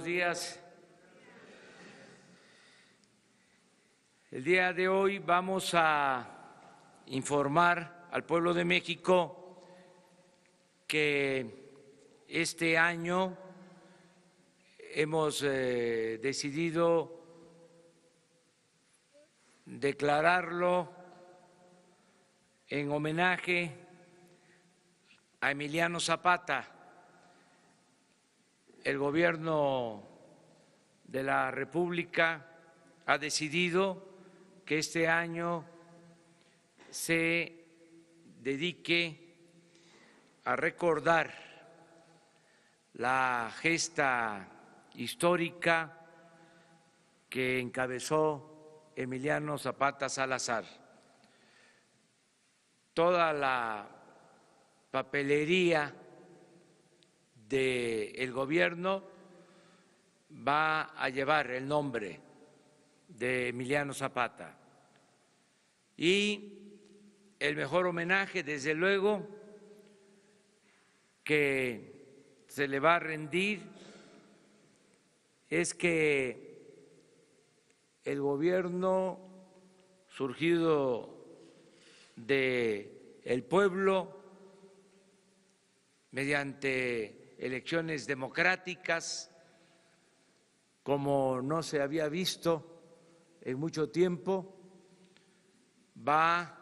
buenos días. El día de hoy vamos a informar al pueblo de México que este año hemos decidido declararlo en homenaje a Emiliano Zapata. El gobierno de la República ha decidido que este año se dedique a recordar la gesta histórica que encabezó Emiliano Zapata Salazar. Toda la papelería del gobierno va a llevar el nombre de Emiliano Zapata y el mejor homenaje, desde luego, que se le va a rendir es que el gobierno surgido del pueblo mediante elecciones democráticas, como no se había visto en mucho tiempo, va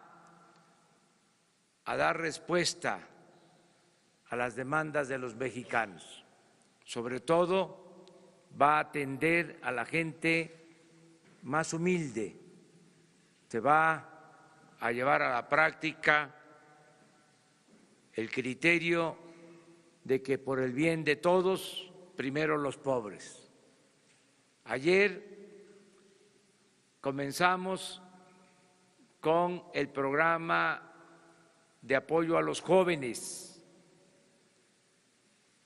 a dar respuesta a las demandas de los mexicanos. Sobre todo, va a atender a la gente más humilde. Se va a llevar a la práctica el criterio de que por el bien de todos, primero los pobres. Ayer comenzamos con el programa de apoyo a los jóvenes.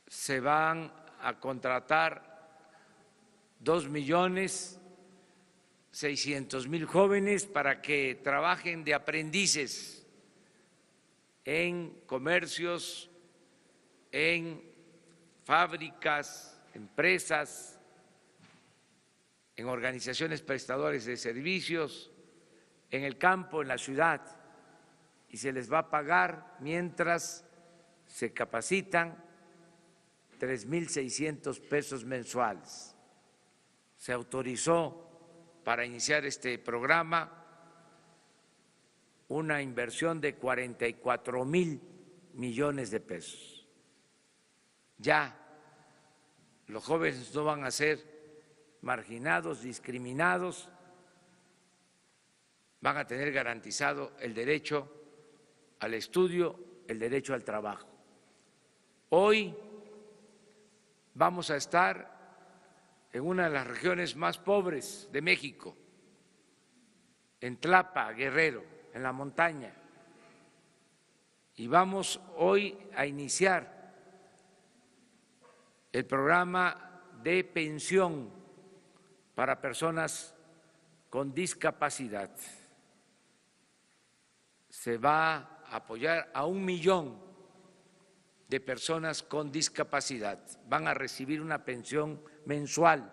Se van a contratar 2.600.000 jóvenes para que trabajen de aprendices en comercios, en fábricas, empresas, en organizaciones prestadoras de servicios, en el campo, en la ciudad, y se les va a pagar mientras se capacitan 3.600 pesos mensuales. Se autorizó para iniciar este programa una inversión de 44.000 millones de pesos. Ya los jóvenes no van a ser marginados, discriminados, van a tener garantizado el derecho al estudio, el derecho al trabajo. Hoy vamos a estar en una de las regiones más pobres de México, en Tlapa, Guerrero, en la montaña, y vamos hoy a iniciar el programa de pensión para personas con discapacidad. Se va a apoyar a 1 millón de personas con discapacidad. Van a recibir una pensión mensual,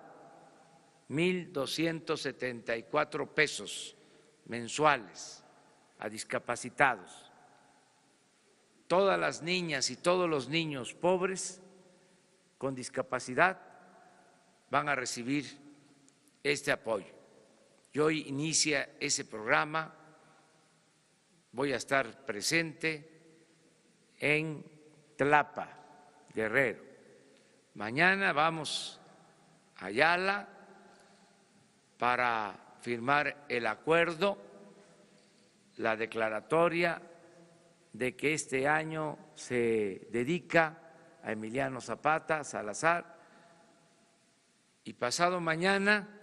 1.274 pesos mensuales a discapacitados. Todas las niñas y todos los niños pobres con discapacidad van a recibir este apoyo. Y hoy inicia ese programa, voy a estar presente en Tlapa, Guerrero. Mañana vamos a Ayala para firmar el acuerdo, la declaratoria de que este año se dedica a Emiliano Zapata Salazar, y pasado mañana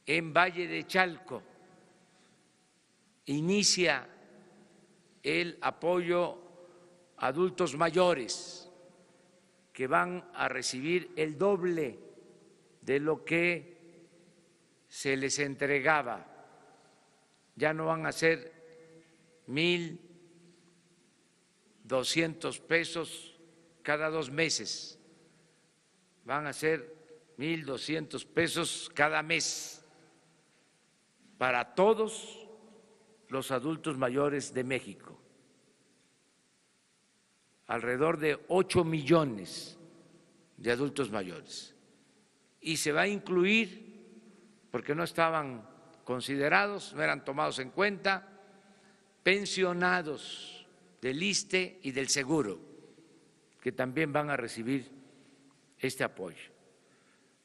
en Valle de Chalco inicia el apoyo a adultos mayores que van a recibir el doble de lo que se les entregaba. Ya no van a ser 1.200 pesos cada 2 meses, van a ser 1,200 pesos cada mes para todos los adultos mayores de México. Alrededor de 8 millones de adultos mayores. Y se va a incluir, porque no estaban considerados, no eran tomados en cuenta, pensionados del ISSSTE y del Seguro, que también van a recibir este apoyo.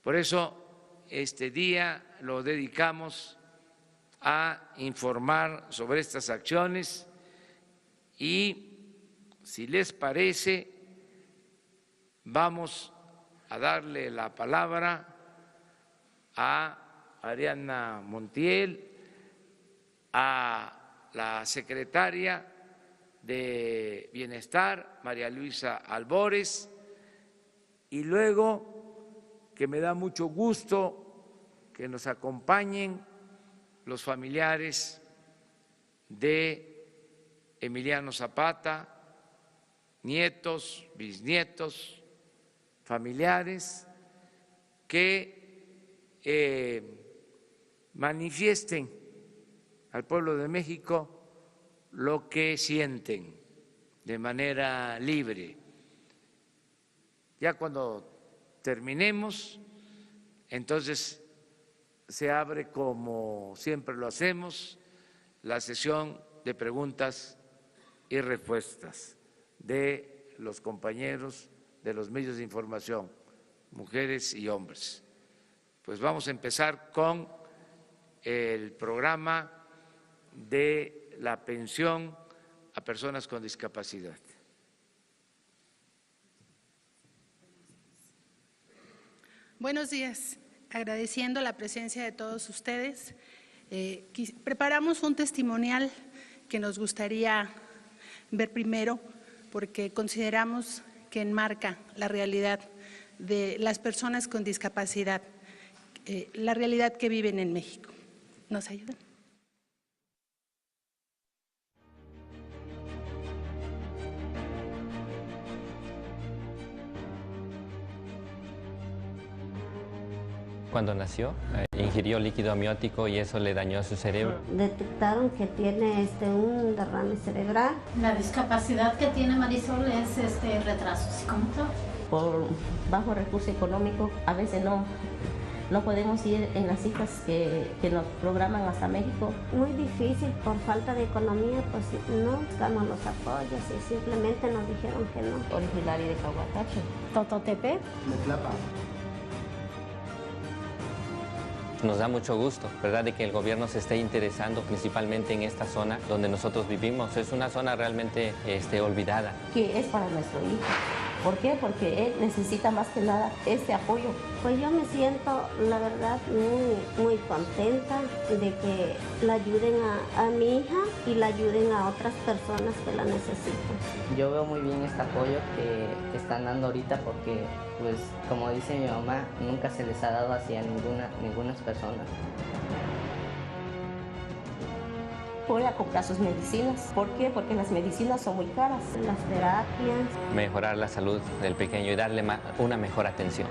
Por eso este día lo dedicamos a informar sobre estas acciones y, si les parece, vamos a darle la palabra a Ariadna Montiel, a la secretaria de Bienestar, María Luisa Albores, y luego, que me da mucho gusto que nos acompañen los familiares de Emiliano Zapata, nietos, bisnietos, familiares, que manifiesten al pueblo de México lo que sienten de manera libre. Ya cuando terminemos, entonces se abre, como siempre lo hacemos, la sesión de preguntas y respuestas de los compañeros de los medios de información, mujeres y hombres. Pues vamos a empezar con el programa de la pensión a personas con discapacidad. Buenos días. Agradeciendo la presencia de todos ustedes, preparamos un testimonial que nos gustaría ver primero, porque consideramos que enmarca la realidad de las personas con discapacidad, la realidad que viven en México. ¿Nos ayudan? Cuando nació, ingirió líquido amniótico y eso le dañó su cerebro. Detectaron que tiene un derrame cerebral. La discapacidad que tiene Marisol es retraso psicomotor. Por bajo recurso económico, a veces no podemos ir en las citas que nos programan hasta México. Muy difícil, por falta de economía, pues no buscamos los apoyos y simplemente nos dijeron que no. Originaria de Cahuatache. Tototepe. Metlapa. Nos da mucho gusto, ¿verdad?, de que el gobierno se esté interesando principalmente en esta zona donde nosotros vivimos. Es una zona realmente olvidada. Que es para nuestro hijo. ¿Por qué? Porque él necesita más que nada este apoyo. Pues yo me siento, la verdad, muy contenta de que la ayuden a mi hija y la ayuden a otras personas que la necesitan. Yo veo muy bien este apoyo que están dando ahorita porque, pues, como dice mi mamá, nunca se les ha dado hacia ninguna persona. Pueda comprar sus medicinas. ¿Por qué? Porque las medicinas son muy caras. Las terapias. Mejorar la salud del pequeño y darle una mejor atención.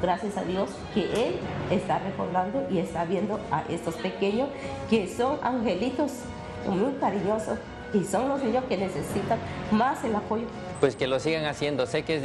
Gracias a Dios que Él está reformando y está viendo a estos pequeños que son angelitos muy cariñosos y son los niños que necesitan más el apoyo. Pues que lo sigan haciendo. Sé que es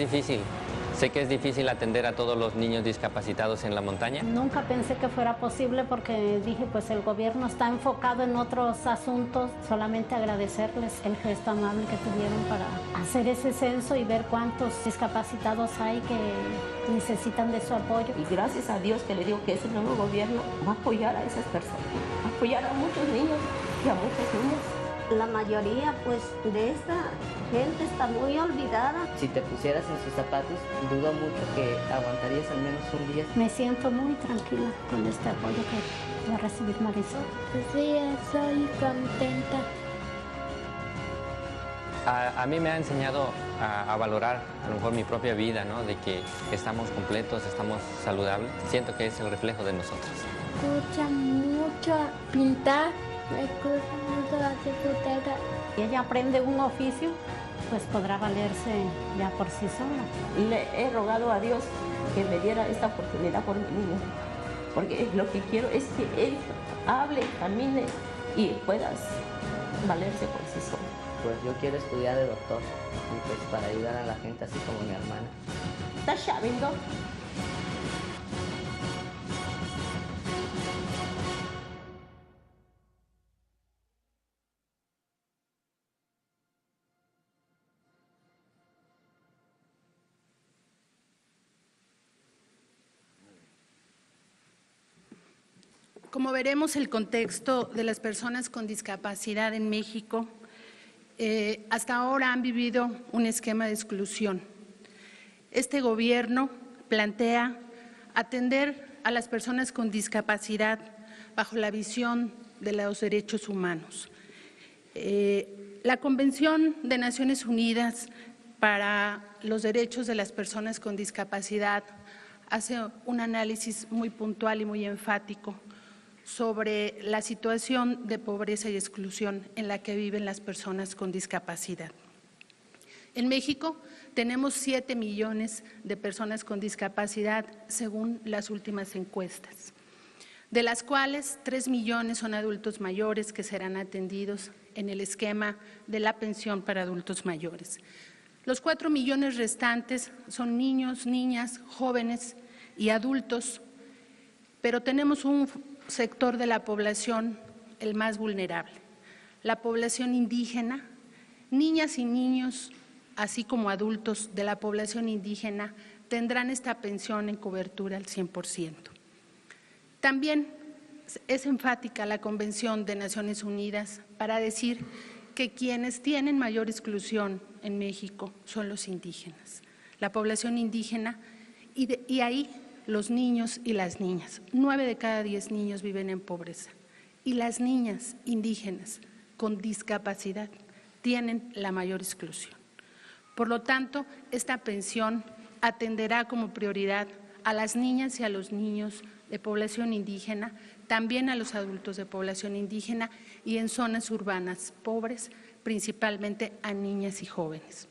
difícil atender a todos los niños discapacitados en la montaña. Nunca pensé que fuera posible porque dije, pues el gobierno está enfocado en otros asuntos. Solamente agradecerles el gesto amable que tuvieron para hacer ese censo y ver cuántos discapacitados hay que necesitan de su apoyo. Y gracias a Dios que le digo que ese nuevo gobierno va a apoyar a esas personas, va a apoyar a muchos niños y a muchas niñas. La mayoría, pues, de esta gente está muy olvidada. Si te pusieras en sus zapatos, dudo mucho que aguantarías al menos un día. Me siento muy tranquila con este apoyo que va a recibir Marisol. Sí, estoy contenta. A mí me ha enseñado a valorar a lo mejor mi propia vida, ¿no? De que estamos completos, estamos saludables. Siento que es el reflejo de nosotros. Me gusta mucho pintar. Me gusta mucho la secretaria. Ella aprende un oficio pues podrá valerse ya por sí sola. Le he rogado a Dios que me diera esta oportunidad por mi niño, porque lo que quiero es que él hable, camine y pueda valerse por sí solo. Pues yo quiero estudiar de doctor y pues para ayudar a la gente así como mi hermana. ¿Estás sabiendo? Como veremos, el contexto de las personas con discapacidad en México hasta ahora han vivido un esquema de exclusión. Este gobierno plantea atender a las personas con discapacidad bajo la visión de los derechos humanos. La Convención de Naciones Unidas para los Derechos de las Personas con Discapacidad hace un análisis muy puntual y muy enfático sobre la situación de pobreza y exclusión en la que viven las personas con discapacidad. En México tenemos 7 millones de personas con discapacidad según las últimas encuestas, de las cuales 3 millones son adultos mayores que serán atendidos en el esquema de la pensión para adultos mayores. Los 4 millones restantes son niños, niñas, jóvenes y adultos, pero tenemos un sector de la población el más vulnerable, la población indígena. Niñas y niños, así como adultos de la población indígena, tendrán esta pensión en cobertura al 100%. También es enfática la Convención de Naciones Unidas para decir que quienes tienen mayor exclusión en México son los indígenas, la población indígena, y ahí los niños y las niñas. 9 de cada 10 niños viven en pobreza y las niñas indígenas con discapacidad tienen la mayor exclusión. Por lo tanto, esta pensión atenderá como prioridad a las niñas y a los niños de población indígena, también a los adultos de población indígena y en zonas urbanas pobres, principalmente a niñas y jóvenes.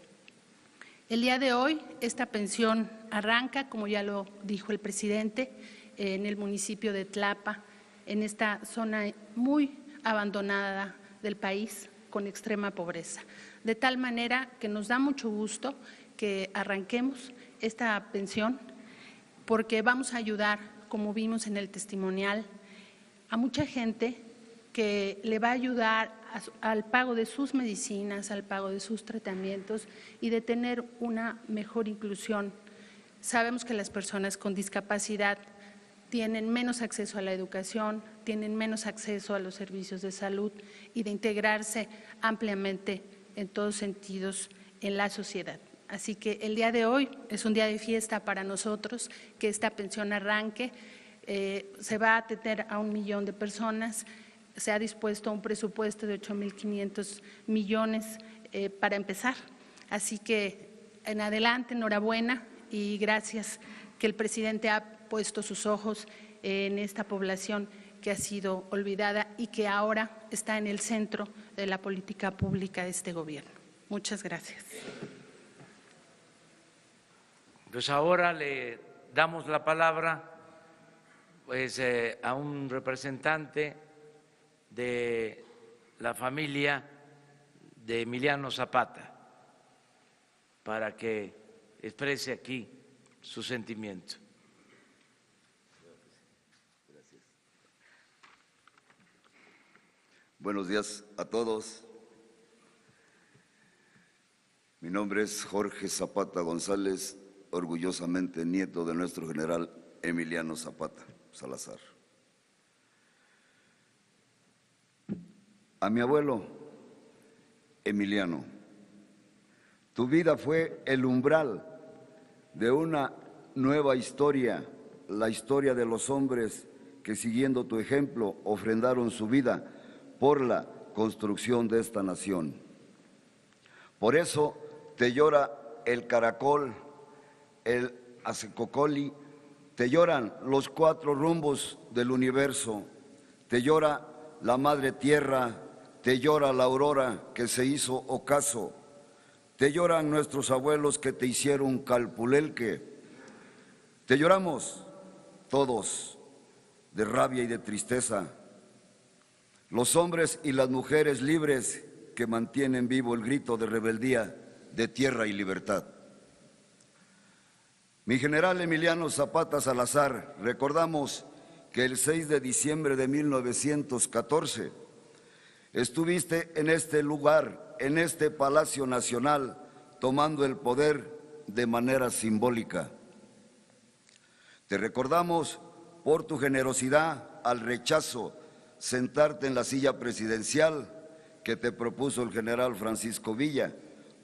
El día de hoy esta pensión arranca, como ya lo dijo el presidente, en el municipio de Tlapa, en esta zona muy abandonada del país con extrema pobreza. De tal manera que nos da mucho gusto que arranquemos esta pensión porque vamos a ayudar, como vimos en el testimonial, a mucha gente que le va a ayudar al pago de sus medicinas, al pago de sus tratamientos y de tener una mejor inclusión. Sabemos que las personas con discapacidad tienen menos acceso a la educación, tienen menos acceso a los servicios de salud y de integrarse ampliamente en todos sentidos en la sociedad. Así que el día de hoy es un día de fiesta para nosotros, que esta pensión arranque. Se va a atender a 1 millón de personas. Se ha dispuesto un presupuesto de 8.500 millones para empezar. Así que en adelante, enhorabuena y gracias que el presidente ha puesto sus ojos en esta población que ha sido olvidada y que ahora está en el centro de la política pública de este gobierno. Muchas gracias. Pues ahora le damos la palabra a un representante de la familia de Emiliano Zapata para que exprese aquí su sentimiento. Gracias. Buenos días a todos. Mi nombre es Jorge Zapata González, orgullosamente nieto de nuestro general Emiliano Zapata Salazar. A mi abuelo Emiliano, tu vida fue el umbral de una nueva historia, la historia de los hombres que siguiendo tu ejemplo ofrendaron su vida por la construcción de esta nación. Por eso te llora el caracol, el acecocoli, te lloran los 4 rumbos del universo, te llora la madre tierra, te llora la aurora que se hizo ocaso, Te lloran nuestros abuelos que te hicieron calpulelque. Te lloramos todos de rabia y de tristeza. Los hombres y las mujeres libres que mantienen vivo el grito de rebeldía de tierra y libertad. Mi general Emiliano Zapata Salazar, recordamos que el 6 de diciembre de 1914 estuviste en este lugar, en este Palacio Nacional, tomando el poder de manera simbólica. Te recordamos por tu generosidad al rechazo sentarte en la silla presidencial que te propuso el general Francisco Villa,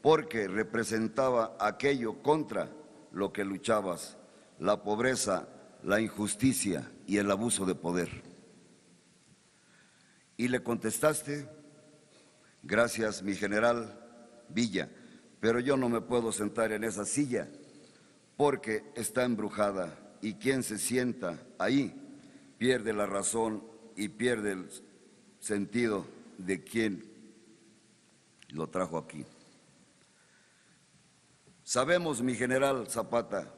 porque representaba aquello contra lo que luchabas, la pobreza, la injusticia y el abuso de poder. Y le contestaste, gracias mi general Villa, pero yo no me puedo sentar en esa silla porque está embrujada y quien se sienta ahí pierde la razón y pierde el sentido de quien lo trajo aquí. Sabemos, mi general Zapata,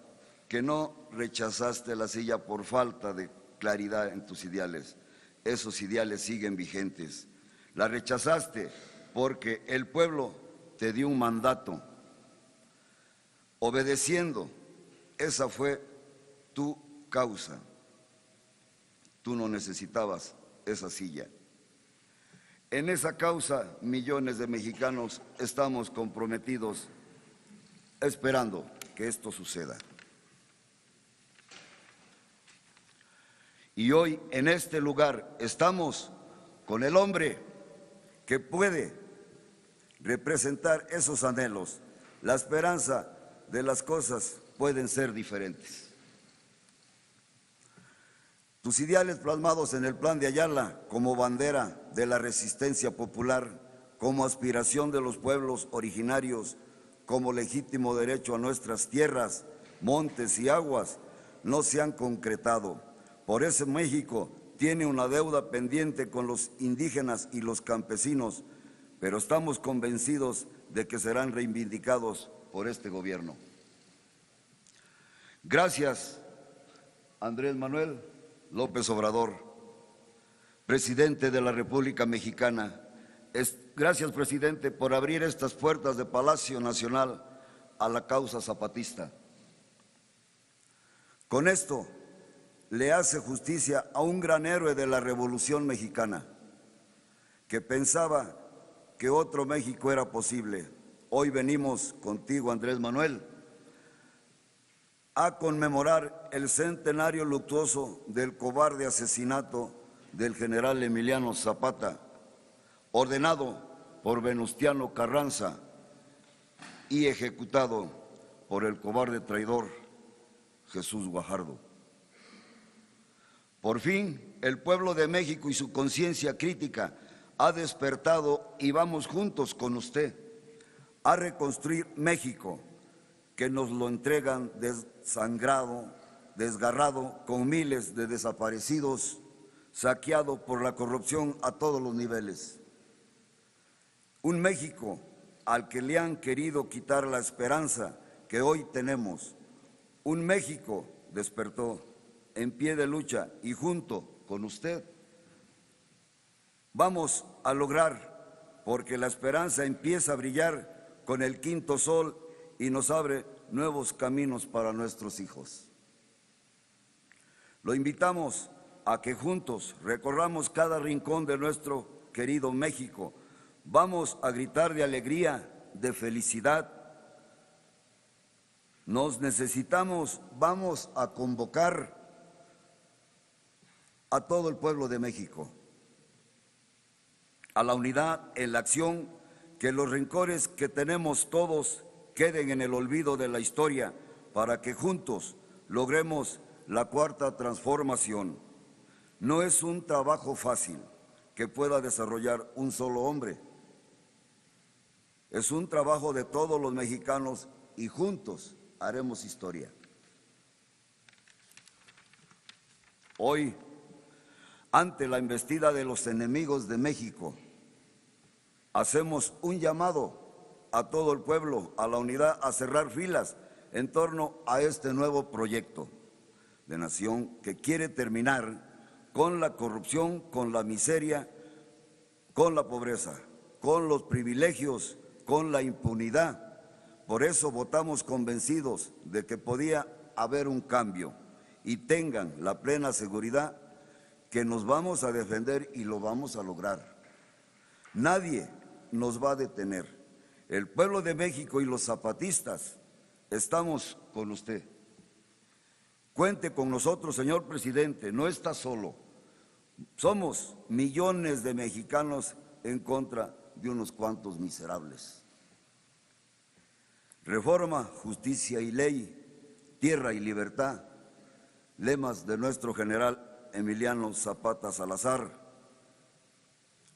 que no rechazaste la silla por falta de claridad en tus ideales. Esos ideales siguen vigentes. La rechazaste porque el pueblo te dio un mandato. Obedeciendo, esa fue tu causa. Tú no necesitabas esa silla. En esa causa, millones de mexicanos estamos comprometidos esperando que esto suceda. Y hoy en este lugar estamos con el hombre que puede representar esos anhelos. La esperanza de las cosas pueden ser diferentes. Tus ideales plasmados en el Plan de Ayala como bandera de la resistencia popular, como aspiración de los pueblos originarios, como legítimo derecho a nuestras tierras, montes y aguas, no se han concretado. Por eso México tiene una deuda pendiente con los indígenas y los campesinos, pero estamos convencidos de que serán reivindicados por este gobierno. Gracias, Andrés Manuel López Obrador, presidente de la República Mexicana. Gracias, presidente, por abrir estas puertas de Palacio Nacional a la causa zapatista. Con esto le hace justicia a un gran héroe de la Revolución Mexicana, que pensaba que otro México era posible. Hoy venimos contigo, Andrés Manuel, a conmemorar el centenario luctuoso del cobarde asesinato del general Emiliano Zapata, ordenado por Venustiano Carranza y ejecutado por el cobarde traidor Jesús Guajardo. Por fin, el pueblo de México y su conciencia crítica ha despertado y vamos juntos con usted a reconstruir México, que nos lo entregan desangrado, desgarrado, con miles de desaparecidos, saqueado por la corrupción a todos los niveles. Un México al que le han querido quitar la esperanza que hoy tenemos. Un México despertó en pie de lucha y junto con usted vamos a lograr, porque la esperanza empieza a brillar con el quinto sol y nos abre nuevos caminos para nuestros hijos. Lo invitamos a que juntos recorramos cada rincón de nuestro querido México. Vamos a gritar de alegría, de felicidad. Nos necesitamos, vamos a convocar a todo el pueblo de México a la unidad en la acción, que los rencores que tenemos todos queden en el olvido de la historia, para que juntos logremos la cuarta transformación. No es un trabajo fácil que pueda desarrollar un solo hombre. Es un trabajo de todos los mexicanos y juntos haremos historia. Hoy, ante la embestida de los enemigos de México, hacemos un llamado a todo el pueblo, a la unidad, a cerrar filas en torno a este nuevo proyecto de nación que quiere terminar con la corrupción, con la miseria, con la pobreza, con los privilegios, con la impunidad. Por eso votamos convencidos de que podía haber un cambio y tengan la plena seguridad que nos vamos a defender y lo vamos a lograr. Nadie nos va a detener. El pueblo de México y los zapatistas estamos con usted. Cuente con nosotros, señor presidente, no está solo. Somos millones de mexicanos en contra de unos cuantos miserables. Reforma, justicia y ley, tierra y libertad, lemas de nuestro general Emiliano Zapata Salazar.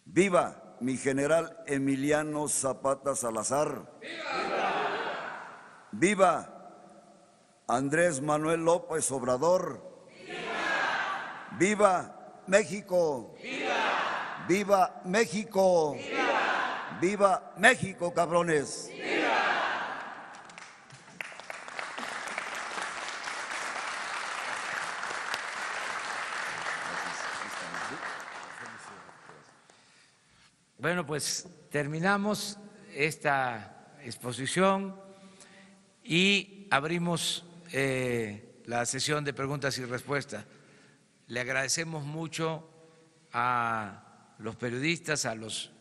¡Viva mi general Emiliano Zapata Salazar! ¡Viva! ¡Viva Andrés Manuel López Obrador! ¡Viva! ¡Viva México! ¡Viva! ¡Viva México! ¡Viva! ¡Viva México, cabrones! Bueno, pues terminamos esta exposición y abrimos la sesión de preguntas y respuestas. Le agradecemos mucho a los periodistas, a los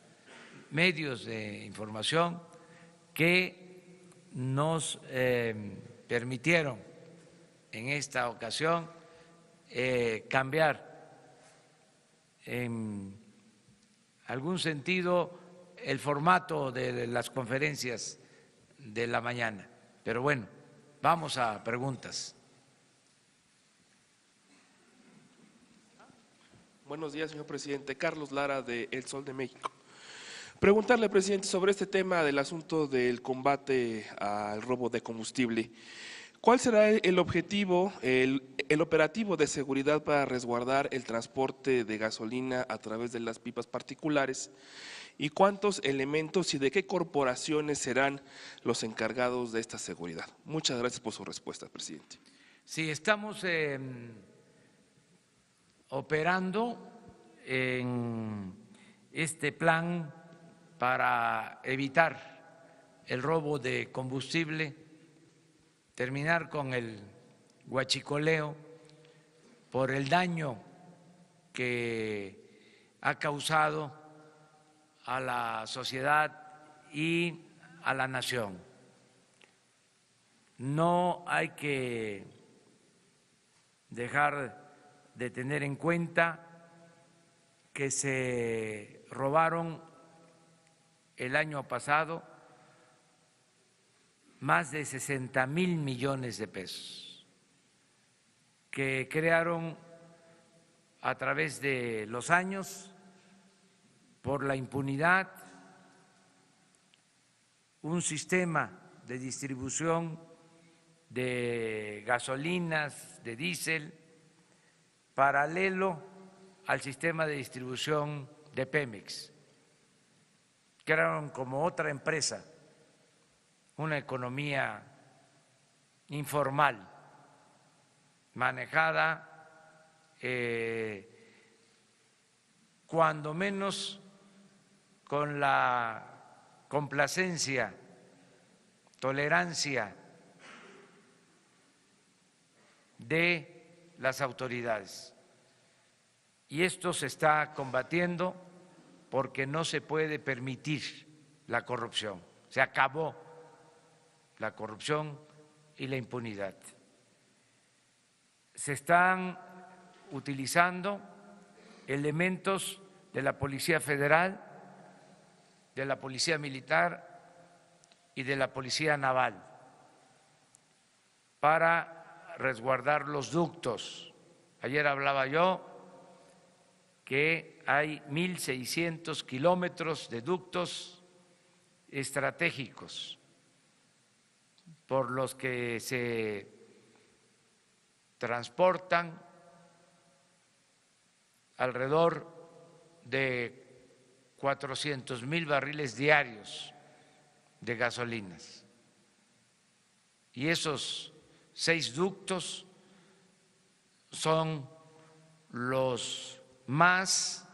medios de información que nos permitieron en esta ocasión cambiar en algún sentido el formato de las conferencias de la mañana. Pero bueno, vamos a preguntas. Buenos días, señor presidente. Carlos Lara, de El Sol de México. Preguntarle, presidente, sobre este tema del asunto del combate al robo de combustible. ¿Cuál será el objetivo, el operativo de seguridad para resguardar el transporte de gasolina a través de las pipas particulares? ¿Y cuántos elementos y de qué corporaciones serán los encargados de esta seguridad? Muchas gracias por su respuesta, presidente. Sí, estamos operando en este plan para evitar el robo de combustible, terminar con el huachicoleo por el daño que ha causado a la sociedad y a la nación. No hay que dejar de tener en cuenta que se robaron el año pasado más de 60,000 millones de pesos, que crearon a través de los años, por la impunidad, un sistema de distribución de gasolinas, de diésel, paralelo al sistema de distribución de Pemex. Crearon como otra empresa, una economía informal, manejada cuando menos con la complacencia, tolerancia de las autoridades. Y esto se está combatiendo porque no se puede permitir la corrupción. Se acabó la corrupción y la impunidad. Se están utilizando elementos de la Policía Federal, de la Policía Militar y de la Policía Naval para resguardar los ductos. Ayer hablaba yo que hay 1,600 kilómetros de ductos estratégicos por los que se transportan alrededor de 400,000 barriles diarios de gasolinas. Y esos 6 ductos son los más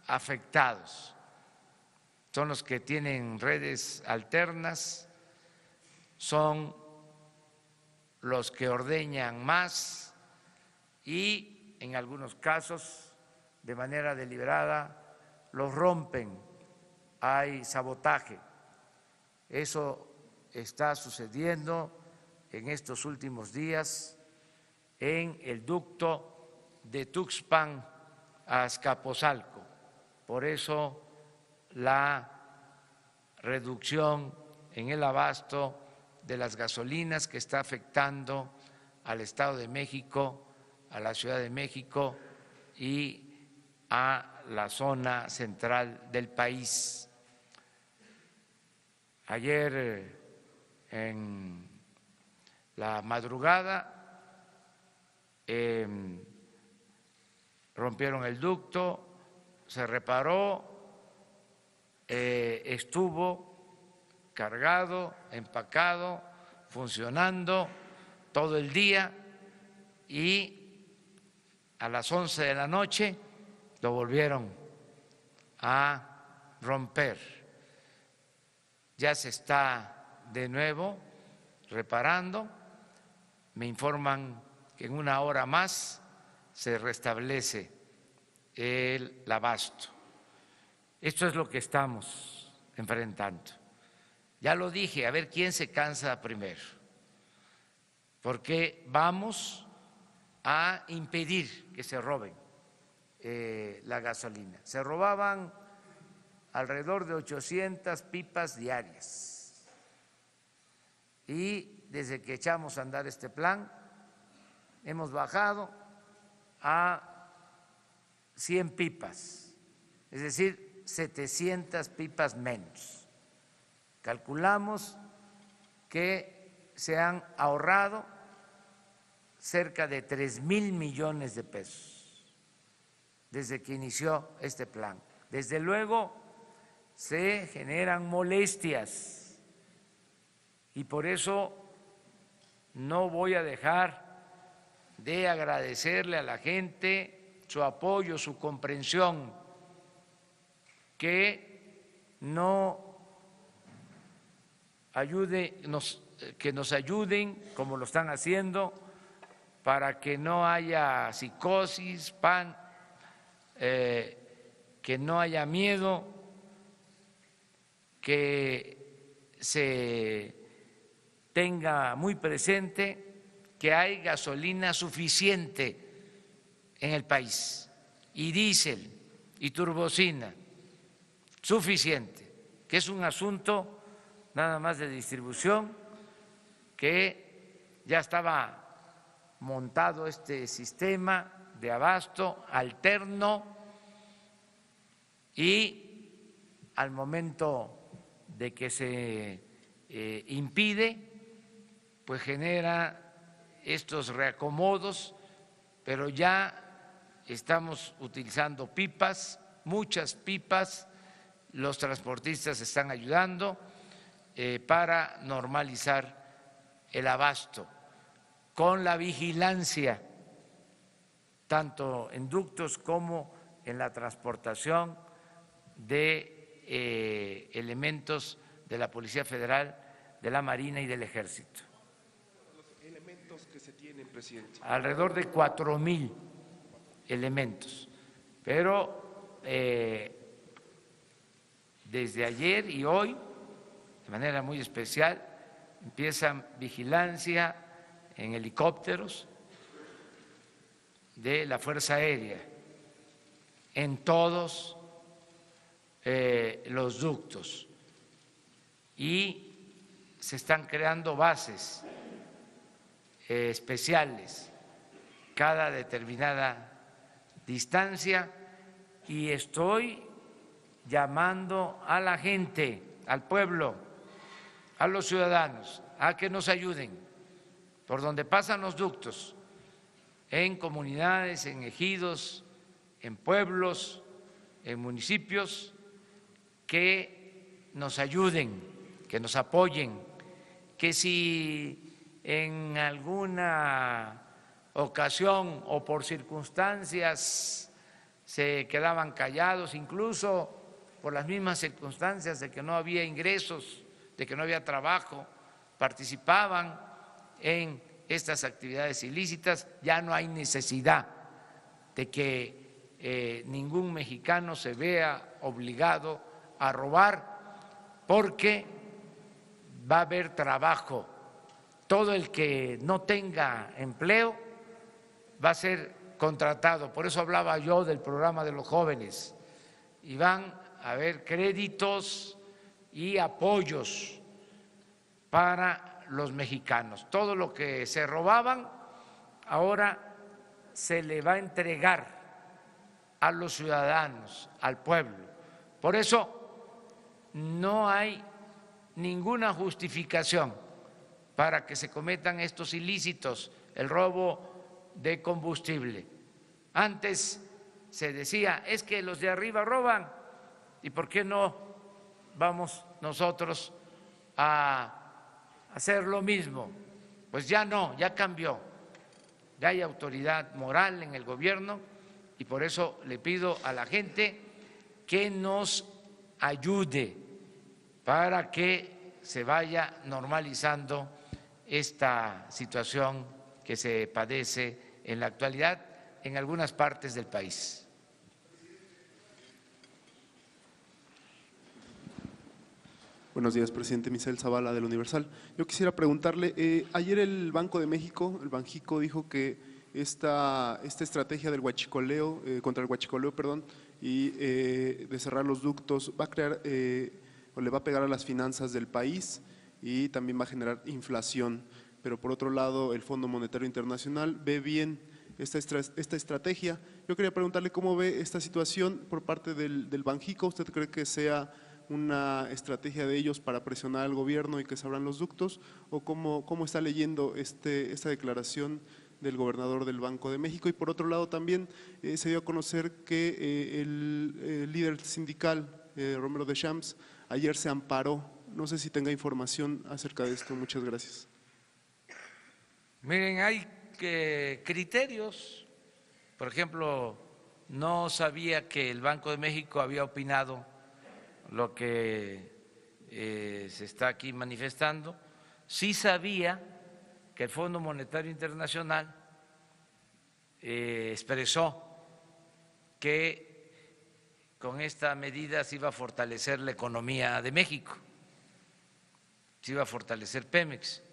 afectados, son los que tienen redes alternas, son los que ordeñan más y en algunos casos de manera deliberada los rompen, hay sabotaje. Eso está sucediendo en estos últimos días en el ducto de Tuxpan a Azcapotzalco. Por eso la reducción en el abasto de las gasolinas que está afectando al Estado de México, a la Ciudad de México y a la zona central del país. Ayer en la madrugada rompieron el ducto, se reparó, estuvo cargado, empacado, funcionando todo el día y a las 11 de la noche lo volvieron a romper. Ya se está de nuevo reparando, me informan que en una hora más se restablece el abasto. Esto es lo que estamos enfrentando. Ya lo dije, a ver quién se cansa primero, porque vamos a impedir que se roben la gasolina. Se robaban alrededor de 800 pipas diarias y desde que echamos a andar este plan hemos bajado a 100 pipas, es decir, 700 pipas menos. Calculamos que se han ahorrado cerca de 3,000 millones de pesos desde que inició este plan. Desde luego se generan molestias y por eso no voy a dejar de agradecerle a la gente su apoyo, su comprensión, que nos ayuden como lo están haciendo para que no haya psicosis, que no haya miedo, que se tenga muy presente que hay gasolina suficiente en el país y diésel y turbocina suficiente, que es un asunto nada más de distribución, que ya estaba montado este sistema de abasto alterno y al momento de que se impide, pues genera estos reacomodos, pero ya estamos utilizando pipas, muchas pipas, los transportistas están ayudando para normalizar el abasto, con la vigilancia, tanto en ductos como en la transportación de elementos de la Policía Federal, de la Marina y del Ejército. Los elementos que se tienen, presidente. Alrededor de 4,000 elementos, pero desde ayer y hoy, de manera muy especial, empiezan vigilancia en helicópteros de la Fuerza Aérea en todos los ductos y se están creando bases especiales cada determinada distancia y estoy llamando a la gente, al pueblo, a los ciudadanos, a que nos ayuden por donde pasan los ductos, en comunidades, en ejidos, en pueblos, en municipios, que nos ayuden que nos apoyen, que si en alguna ocasión o por circunstancias se quedaban callados, incluso por las mismas circunstancias de que no había ingresos, de que no había trabajo, participaban en estas actividades ilícitas, ya no hay necesidad de que ningún mexicano se vea obligado a robar, porque va a haber trabajo. Todo el que no tenga empleo va a ser contratado. Por eso hablaba yo del programa de los jóvenes. Y van a haber créditos y apoyos para los mexicanos. Todo lo que se robaban ahora se le va a entregar a los ciudadanos, al pueblo. Por eso no hay ninguna justificación para que se cometan estos ilícitos, el robo de combustible. Antes se decía, es que los de arriba roban, ¿y por qué no vamos nosotros a hacer lo mismo? Pues ya no, ya cambió, ya hay autoridad moral en el gobierno y por eso le pido a la gente que nos ayude para que se vaya normalizando esta situación que se padece en la actualidad en algunas partes del país. Buenos días, presidente. Misael Zavala, del Universal. Yo quisiera preguntarle, ayer el Banco de México, el Banjico, dijo que esta estrategia del huachicoleo, contra el huachicoleo, y de cerrar los ductos va a crear o le va a pegar a las finanzas del país y también va a generar inflación. Pero por otro lado, el Fondo Monetario Internacional ve bien esta estrategia. Yo quería preguntarle cómo ve esta situación por parte del Banjico. ¿Usted cree que sea una estrategia de ellos para presionar al gobierno y que se abran los ductos? ¿O cómo está leyendo esta declaración del gobernador del Banco de México? Y por otro lado también se dio a conocer que el líder sindical, Romero Deschamps, ayer se amparó. No sé si tenga información acerca de esto. Muchas gracias. Miren, hay criterios. Por ejemplo, no sabía que el Banco de México había opinado lo que se está aquí manifestando. Sí sabía que el Fondo Monetario Internacional expresó que con esta medida se iba a fortalecer la economía de México, se iba a fortalecer Pemex.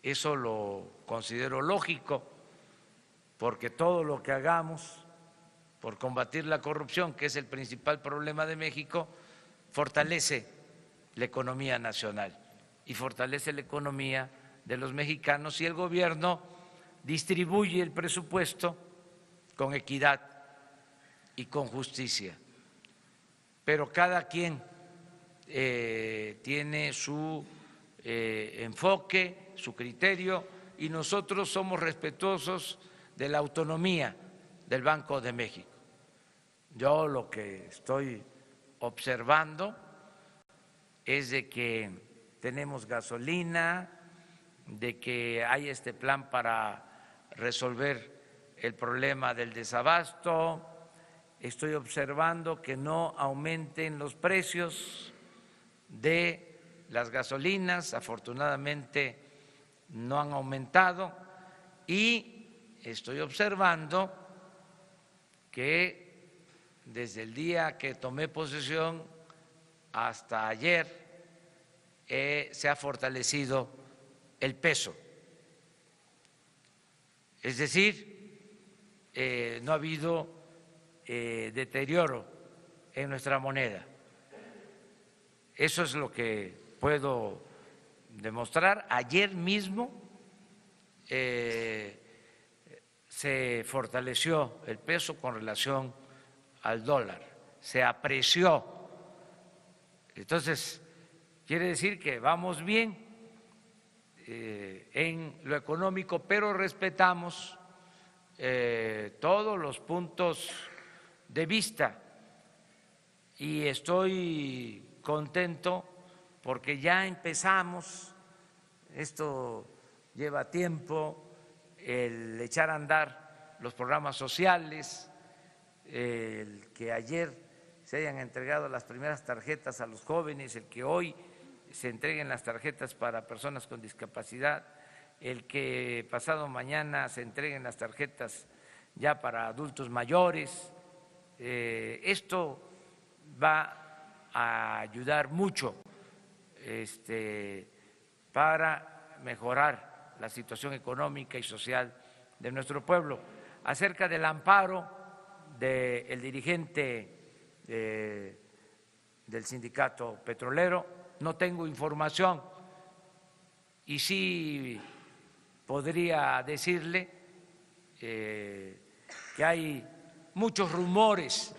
Eso lo considero lógico, porque todo lo que hagamos por combatir la corrupción, que es el principal problema de México, fortalece la economía nacional y fortalece la economía de los mexicanos, y el gobierno distribuye el presupuesto con equidad y con justicia. Pero cada quien tiene su enfoque, su criterio, y nosotros somos respetuosos de la autonomía del Banco de México. Yo lo que estoy observando es de que tenemos gasolina, de que hay este plan para resolver el problema del desabasto. Estoy observando que no aumenten los precios de las gasolinas, afortunadamente no han aumentado, y estoy observando que desde el día que tomé posesión hasta ayer se ha fortalecido el peso. Es decir, no ha habido deterioro en nuestra moneda. Eso es lo que puedo demostrar. Ayer mismo se fortaleció el peso con relación al dólar, se apreció. Entonces, quiere decir que vamos bien en lo económico, pero respetamos todos los puntos de vista, y estoy contento porque ya empezamos, esto lleva tiempo, el echar a andar los programas sociales, el que ayer se hayan entregado las primeras tarjetas a los jóvenes, el que hoy se entreguen las tarjetas para personas con discapacidad, el que pasado mañana se entreguen las tarjetas ya para adultos mayores. Esto va a ayudar mucho para mejorar la situación económica y social de nuestro pueblo. Acerca del amparo del dirigente del sindicato petrolero, no tengo información y sí podría decirle que hay muchos rumores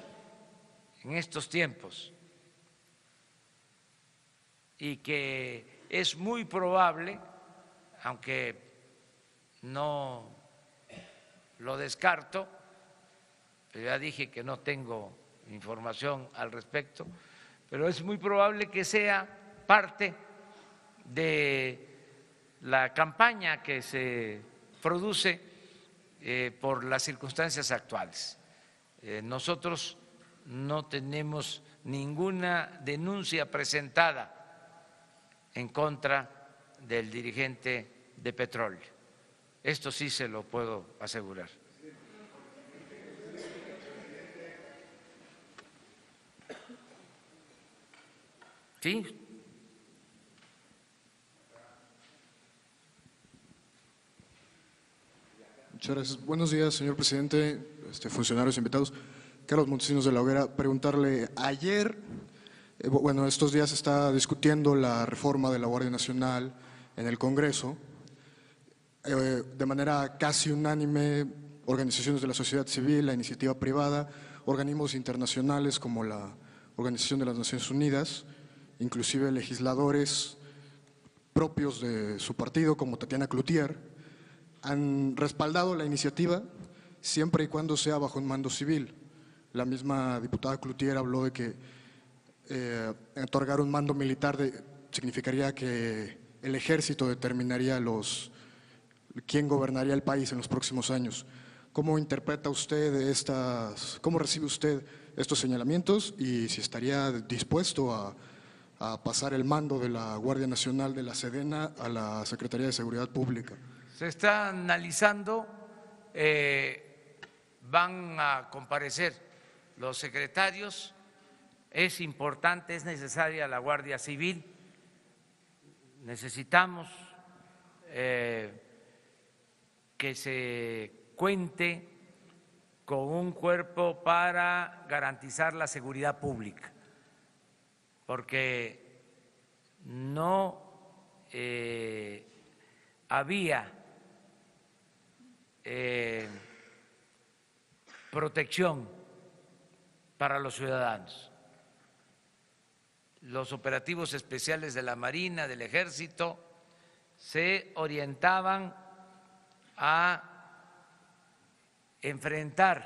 en estos tiempos y que es muy probable, aunque no lo descarto, pero ya dije que no tengo información al respecto, pero es muy probable que sea parte de la campaña que se produce por las circunstancias actuales. Nosotros no tenemos ninguna denuncia presentada en contra del dirigente de petróleo. Esto sí se lo puedo asegurar. ¿Sí? Muchas gracias. Buenos días, señor presidente, funcionarios invitados. Carlos Montesinos de la Hoguera, preguntarle, ayer, bueno, estos días se está discutiendo la reforma de la Guardia Nacional en el Congreso. De manera casi unánime, organizaciones de la sociedad civil, la iniciativa privada, organismos internacionales como la Organización de las Naciones Unidas, inclusive legisladores propios de su partido como Tatiana Cloutier, han respaldado la iniciativa siempre y cuando sea bajo un mando civil. La misma diputada Cloutier habló de que otorgar un mando militar significaría que el ejército determinaría quién gobernaría el país en los próximos años. ¿Cómo interpreta usted cómo recibe usted estos señalamientos y si estaría dispuesto a pasar el mando de la Guardia Nacional de la Sedena a la Secretaría de Seguridad Pública? Se está analizando, van a comparecer los secretarios, es importante, es necesaria la Guardia Civil, necesitamos que se cuente con un cuerpo para garantizar la seguridad pública, porque no había protección para los ciudadanos. Los operativos especiales de la Marina, del Ejército, se orientaban a enfrentar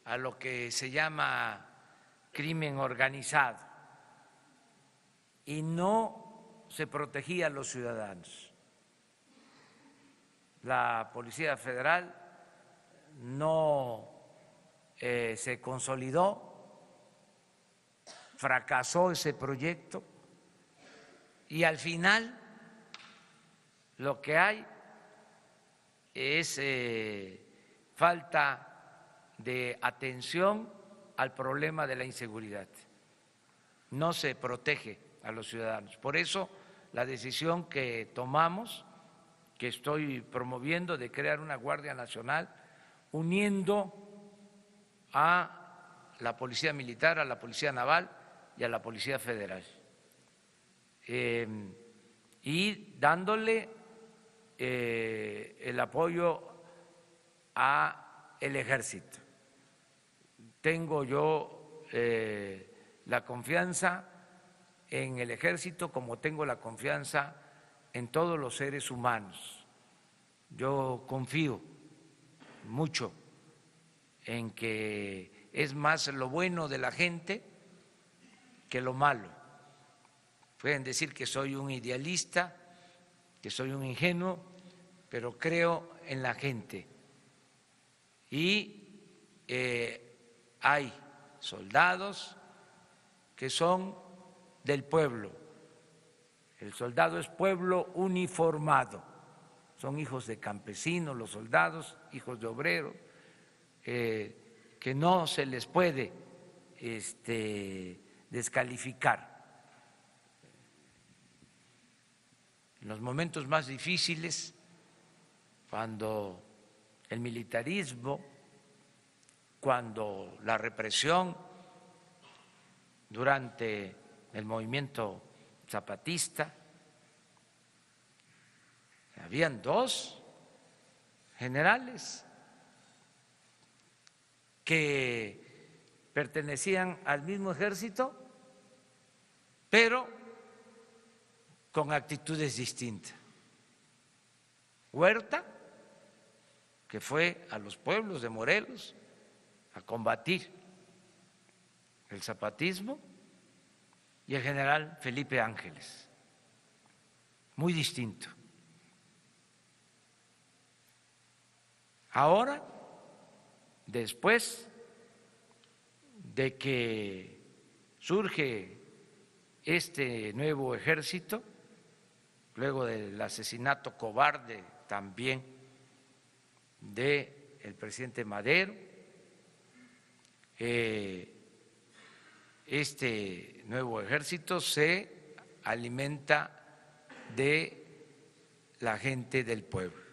a lo que se llama crimen organizado y no se protegía a los ciudadanos. La Policía Federal no se consolidó, fracasó ese proyecto y al final lo que hay es falta de atención al problema de la inseguridad. No se protege a los ciudadanos. Por eso la decisión que tomamos, que estoy promoviendo, de crear una Guardia Nacional uniendo a la Policía Militar, a la Policía Naval y a la Policía Federal, y dándole el apoyo a el Ejército. Tengo yo la confianza en el Ejército como tengo la confianza en todos los seres humanos. Yo confío mucho en que es más lo bueno de la gente que lo malo. Pueden decir que soy un idealista, que soy un ingenuo, pero creo en la gente. Y hay soldados que son del pueblo. El soldado es pueblo uniformado. Son hijos de campesinos, los soldados, hijos de obreros, que no se les puede descalificar. En los momentos más difíciles, cuando el militarismo, cuando la represión durante el movimiento zapatista, habían 2 generales que pertenecían al mismo ejército, pero con actitudes distintas. Huerta, que fue a los pueblos de Morelos a combatir el zapatismo, y el general Felipe Ángeles, muy distinto. Ahora, después de que surge este nuevo ejército, luego del asesinato cobarde también del presidente Madero, este nuevo ejército se alimenta de la gente del pueblo.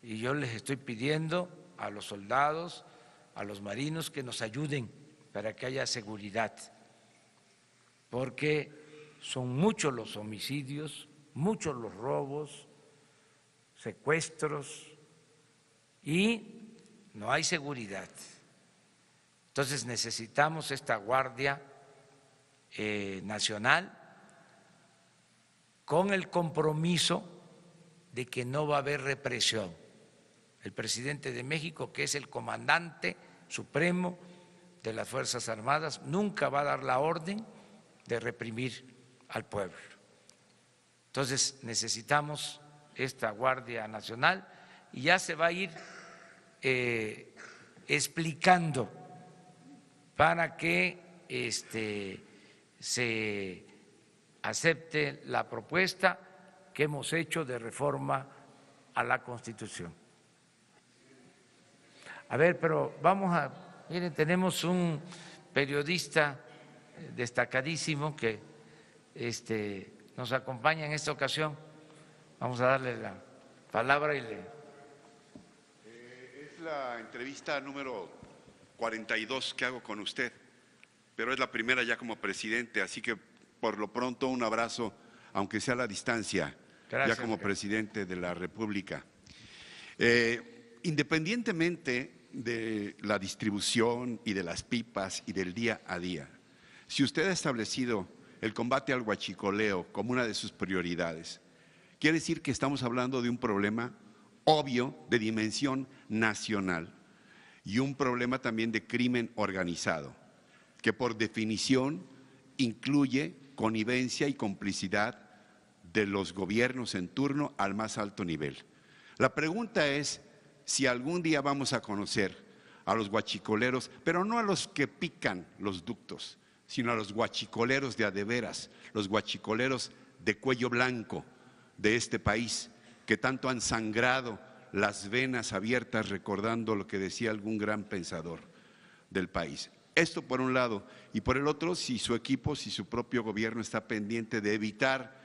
Y yo les estoy pidiendo a los soldados, a los marinos, que nos ayuden para que haya seguridad, porque son muchos los homicidios, muchos los robos, secuestros, y no hay seguridad. Entonces necesitamos esta Guardia Nacional con el compromiso de que no va a haber represión. El presidente de México, que es el comandante supremo de las Fuerzas Armadas, nunca va a dar la orden de reprimir al pueblo. Entonces necesitamos esta Guardia Nacional y ya se va a ir explicando para que se acepte la propuesta que hemos hecho de reforma a la Constitución. A ver, pero vamos a, miren, tenemos un periodista destacadísimo que nos acompaña en esta ocasión. Vamos a darle la palabra y le... Es la entrevista número 42 que hago con usted, pero es la primera ya como presidente, así que por lo pronto un abrazo, aunque sea a la distancia. Gracias, ya como presidente de la República. Independientemente de la distribución y de las pipas y del día a día, si usted ha establecido el combate al huachicoleo como una de sus prioridades, quiere decir que estamos hablando de un problema obvio de dimensión nacional y un problema también de crimen organizado, que por definición incluye connivencia y complicidad de los gobiernos en turno al más alto nivel. La pregunta es si algún día vamos a conocer a los huachicoleros, pero no a los que pican los ductos, sino a los huachicoleros de a de veras, los huachicoleros de cuello blanco de este país, que tanto han sangrado las venas abiertas recordando lo que decía algún gran pensador del país. Esto por un lado, y por el otro, si su equipo, si su propio gobierno está pendiente de evitar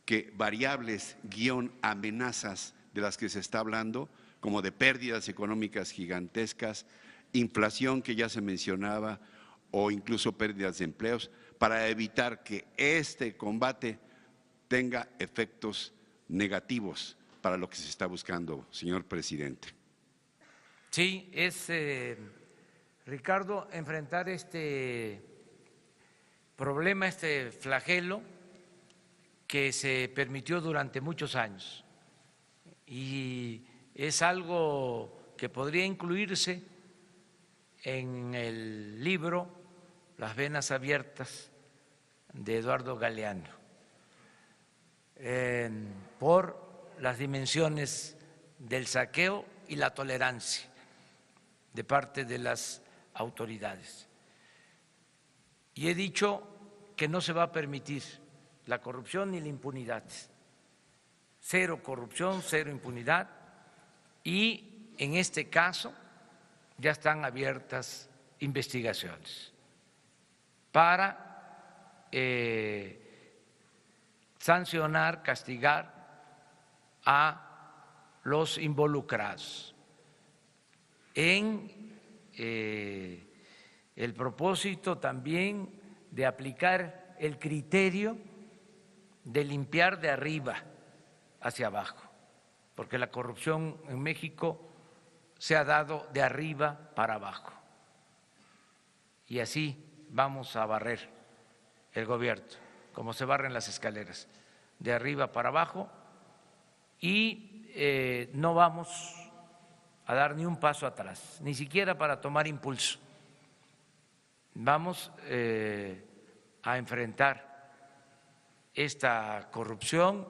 que variables amenazas de las que se está hablando, como de pérdidas económicas gigantescas, inflación que ya se mencionaba, o incluso pérdidas de empleos, para evitar que este combate tenga efectos negativos para lo que se está buscando, señor presidente. Sí, es, Ricardo, enfrentar este problema, este flagelo que se permitió durante muchos años, y es algo que podría incluirse en el libro Las venas abiertas de Eduardo Galeano, por las dimensiones del saqueo y la tolerancia de parte de las autoridades. Y he dicho que no se va a permitir la corrupción ni la impunidad. Cero corrupción, cero impunidad, y en este caso ya están abiertas investigaciones para sancionar, castigar a los involucrados en el propósito también de aplicar el criterio de limpiar de arriba hacia abajo, porque la corrupción en México se ha dado de arriba para abajo, y así vamos a barrer el gobierno, como se barren las escaleras, de arriba para abajo, y no vamos a dar ni un paso atrás, ni siquiera para tomar impulso. Vamos a enfrentar esta corrupción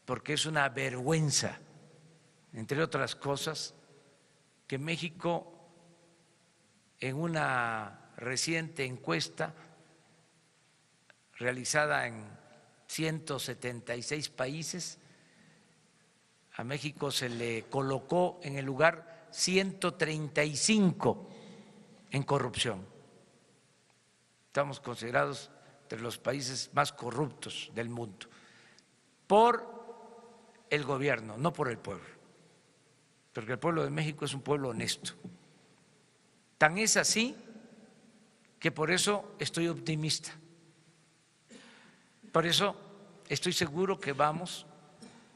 porque es una vergüenza, entre otras cosas, que México, en una reciente encuesta realizada en 176 países, a México se le colocó en el lugar 135 en corrupción. Estamos considerados entre los países más corruptos del mundo por el gobierno, no por el pueblo, porque el pueblo de México es un pueblo honesto. Tan es así que por eso estoy optimista, por eso estoy seguro que vamos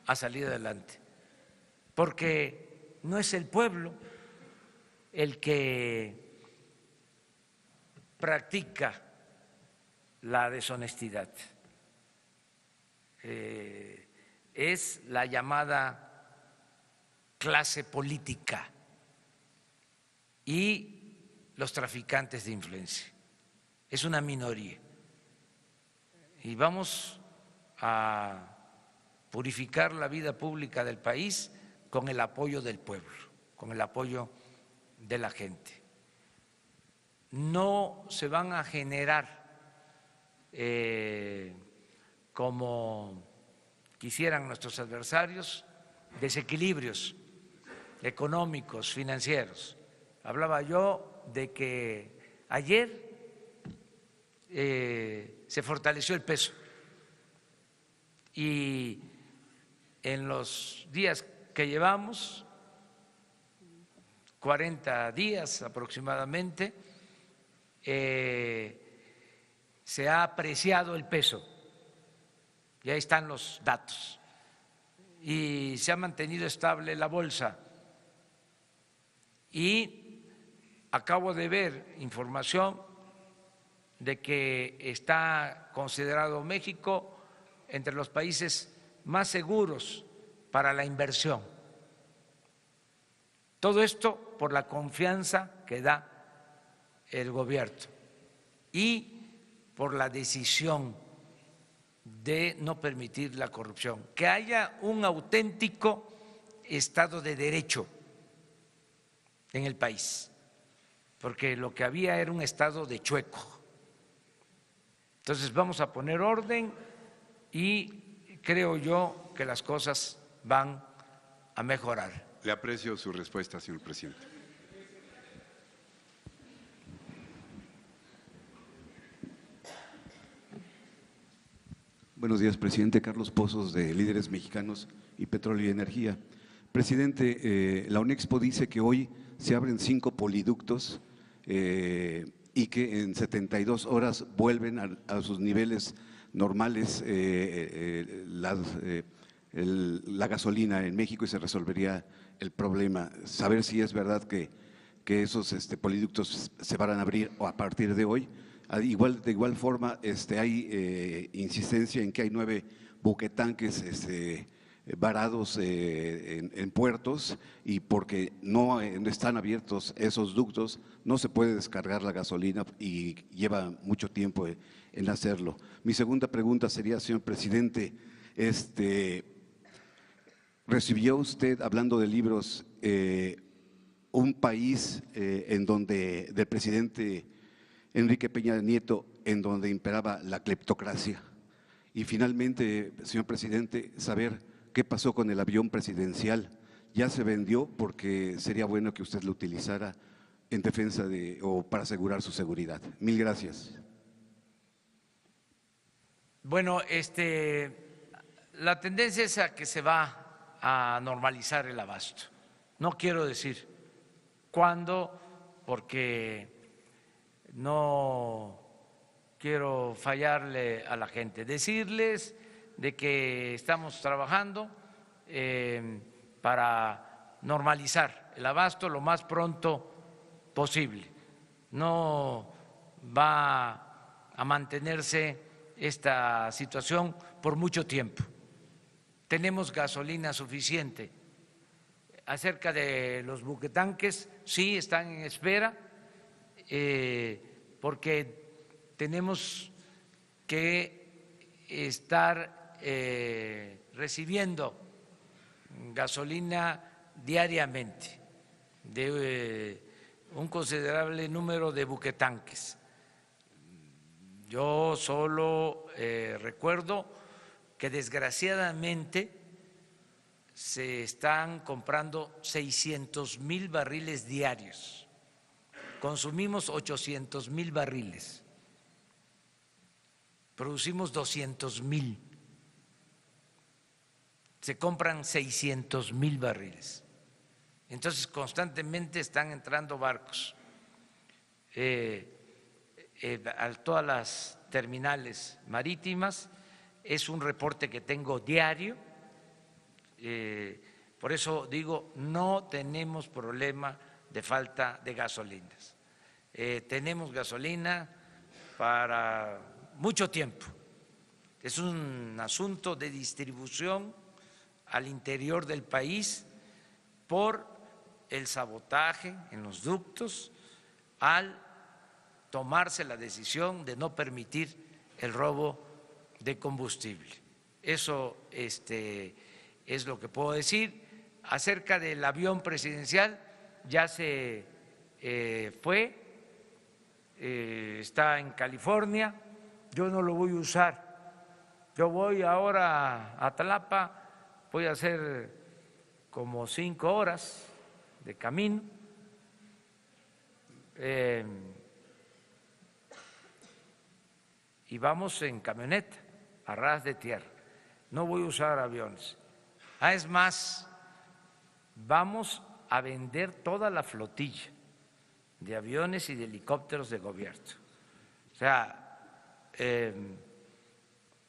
a salir adelante, porque no es el pueblo el que practica la deshonestidad, es la llamada clase política y los traficantes de influencia. Es una minoría y vamos a purificar la vida pública del país con el apoyo del pueblo, con el apoyo de la gente. No se van a generar como quisieran nuestros adversarios desequilibrios económicos, financieros. Hablaba yo de que ayer se fortaleció el peso y en los días que llevamos, 40 días aproximadamente, se ha apreciado el peso, y ahí están los datos, y se ha mantenido estable la bolsa. Y acabo de ver información de que está considerado México entre los países más seguros para la inversión. Todo esto por la confianza que da el gobierno y por la decisión de no permitir la corrupción, que haya un auténtico Estado de Derecho en el país, porque lo que había era un estado de chueco. Entonces vamos a poner orden y creo yo que las cosas van a mejorar. Le aprecio su respuesta, señor presidente. Buenos días, presidente. Carlos Pozos, de Líderes Mexicanos y Petróleo y Energía. Presidente, la UNEXPO dice que hoy se abren 5 poliductos y que en 72 horas vuelven a sus niveles normales la gasolina en México y se resolvería el problema. Saber si es verdad que esos poliductos se van a abrir a partir de hoy. De igual forma, hay insistencia en que hay 9 buquetanques varados en puertos, y porque no están abiertos esos ductos no se puede descargar la gasolina y lleva mucho tiempo en hacerlo. Mi segunda pregunta sería, señor presidente, ¿recibió usted, hablando de libros, un país en donde, del presidente Enrique Peña Nieto, en donde imperaba la cleptocracia? Y finalmente, señor presidente, saber qué pasó con el avión presidencial. ¿Ya se vendió? Porque sería bueno que usted lo utilizara en defensa o para asegurar su seguridad. Mil gracias. Bueno, la tendencia es a que se va a normalizar el abasto. No quiero decir cuándo, porque no quiero fallarle a la gente. Decirles de que estamos trabajando para normalizar el abasto lo más pronto posible. No va a mantenerse esta situación por mucho tiempo. Tenemos gasolina suficiente. Acerca de los buquetanques, sí están en espera, porque tenemos que estar recibiendo gasolina diariamente de un considerable número de buquetanques. Yo solo recuerdo que desgraciadamente se están comprando 600,000 barriles diarios. Consumimos 800,000 barriles. Producimos 200,000. Se compran 600,000 barriles. Entonces, constantemente están entrando barcos a todas las terminales marítimas. Es un reporte que tengo diario. Por eso digo, no tenemos problema de falta de gasolinas. Tenemos gasolina para mucho tiempo. Es un asunto de distribución al interior del país por el sabotaje en los ductos al tomarse la decisión de no permitir el robo de combustible. Eso es lo que puedo decir. Acerca del avión presidencial, ya se fue, está en California. Yo no lo voy a usar. Yo voy ahora a Tlapa, voy a hacer como 5 horas de camino. Y vamos en camioneta, a ras de tierra. No voy a usar aviones. Es más, vamos a vender toda la flotilla de aviones y de helicópteros de gobierno. O sea,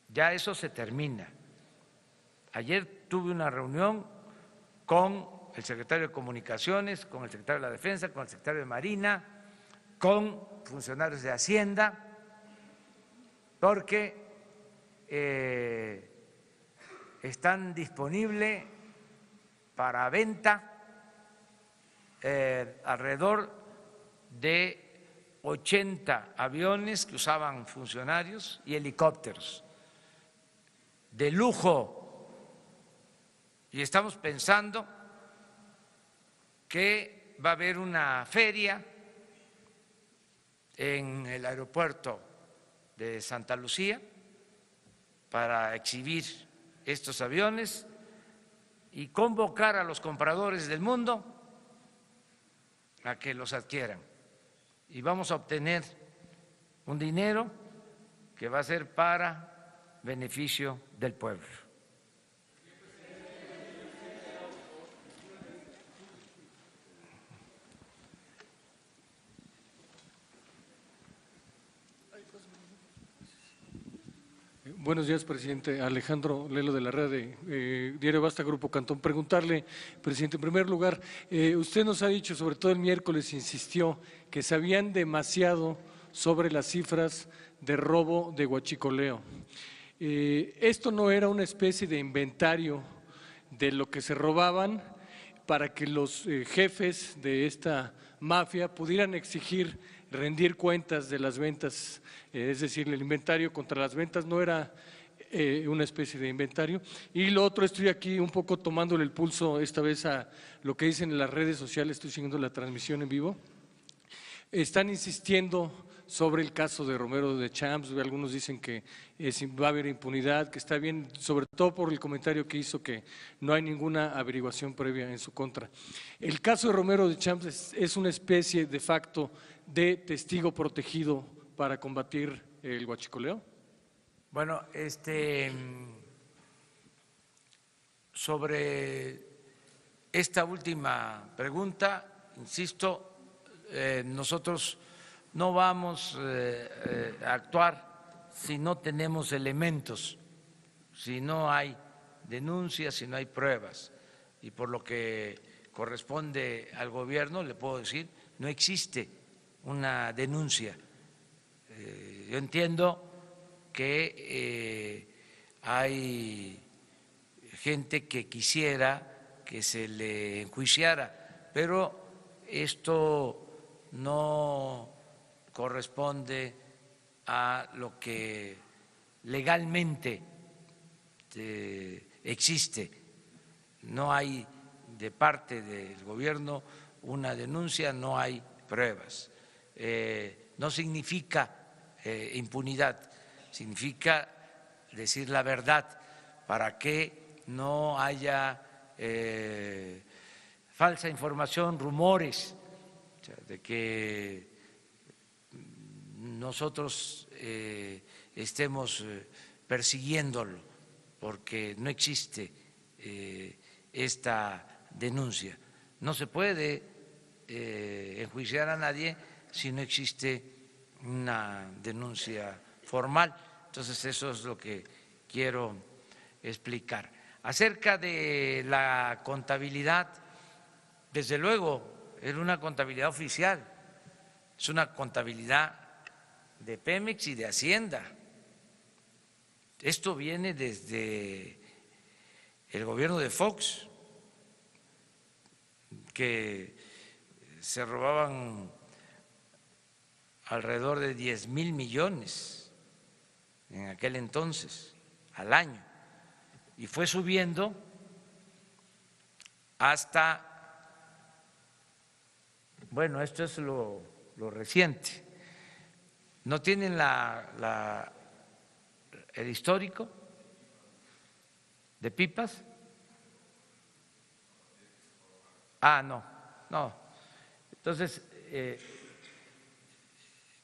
ya eso se termina. Ayer tuve una reunión con el secretario de Comunicaciones, con el secretario de la Defensa, con el secretario de Marina, con funcionarios de Hacienda, porque están disponibles para venta alrededor de 80 aviones que usaban funcionarios y helicópteros de lujo. Y estamos pensando que va a haber una feria en el aeropuerto de Santa Lucía para exhibir estos aviones y convocar a los compradores del mundo a que los adquieran. Y vamos a obtener un dinero que va a ser para beneficio del pueblo. Buenos días, presidente. Alejandro Lelo de la red de Diario Basta, Grupo Cantón. Preguntarle, presidente, en primer lugar, usted nos ha dicho, sobre todo el miércoles, insistió que sabían demasiado sobre las cifras de robo de huachicoleo. ¿Esto no era una especie de inventario de lo que se robaban para que los jefes de esta mafia pudieran exigir rendir cuentas de las ventas, es decir, el inventario contra las ventas no era una especie de inventario. Y lo otro, estoy aquí un poco tomándole el pulso esta vez a lo que dicen en las redes sociales, estoy siguiendo la transmisión en vivo. Están insistiendo sobre el caso de Romero de Champs, algunos dicen que va a haber impunidad, que está bien, sobre todo por el comentario que hizo que no hay ninguna averiguación previa en su contra. El caso de Romero de Champs es una especie de facto de testigo protegido para combatir el huachicoleo. Bueno, sobre esta última pregunta, insisto, nosotros no vamos a actuar si no tenemos elementos, si no hay denuncias, si no hay pruebas. Y por lo que corresponde al gobierno, le puedo decir, no existe una denuncia. Yo entiendo que hay gente que quisiera que se le enjuiciara, pero esto no corresponde a lo que legalmente existe. No hay de parte del gobierno una denuncia, no hay pruebas. No significa impunidad, significa decir la verdad para que no haya falsa información, rumores de que nosotros estemos persiguiéndolo, porque no existe esta denuncia. No se puede enjuiciar a nadie si no existe una denuncia formal. Entonces, eso es lo que quiero explicar. Acerca de la contabilidad, desde luego, era una contabilidad oficial, es una contabilidad de Pemex y de Hacienda. Esto viene desde el gobierno de Fox, que se robaban alrededor de 10,000 millones en aquel entonces, al año, y fue subiendo hasta, bueno, esto es lo reciente. ¿No tienen el histórico de pipas? Ah, no. Entonces,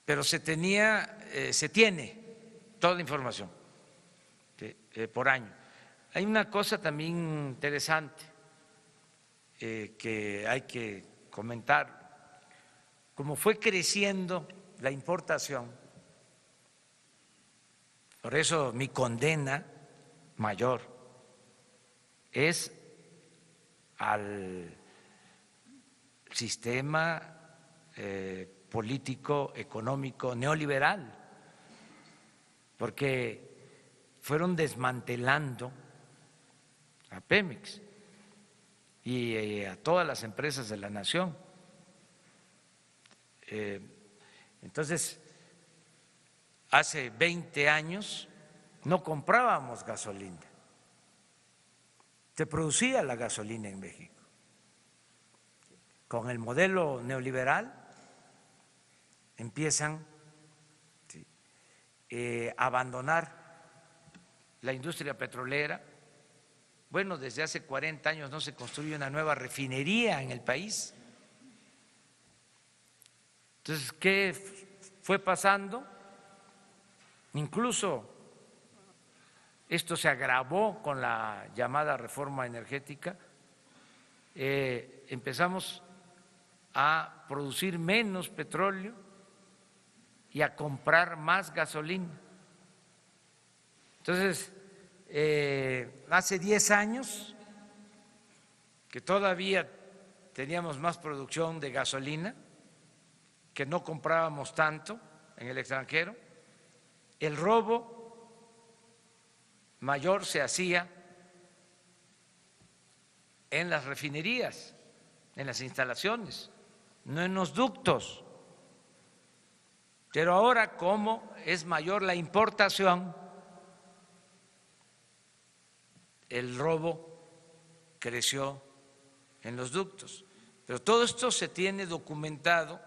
pero se tiene toda la información por año. Hay una cosa también interesante que hay que comentar. Como fue creciendo la importación, por eso mi condena mayor es al sistema político, económico, neoliberal, porque fueron desmantelando a Pemex y a todas las empresas de la nación. Entonces, hace 20 años no comprábamos gasolina, se producía la gasolina en México. Con el modelo neoliberal empiezan a abandonar la industria petrolera. Bueno, desde hace 40 años no se construye una nueva refinería en el país. Entonces, ¿qué fue pasando? Incluso esto se agravó con la llamada reforma energética. Empezamos a producir menos petróleo y a comprar más gasolina. Entonces, hace 10 años que todavía teníamos más producción de gasolina, que no comprábamos tanto en el extranjero, el robo mayor se hacía en las refinerías, en las instalaciones, no en los ductos. Pero ahora, como es mayor la importación, el robo creció en los ductos. Pero todo esto se tiene documentado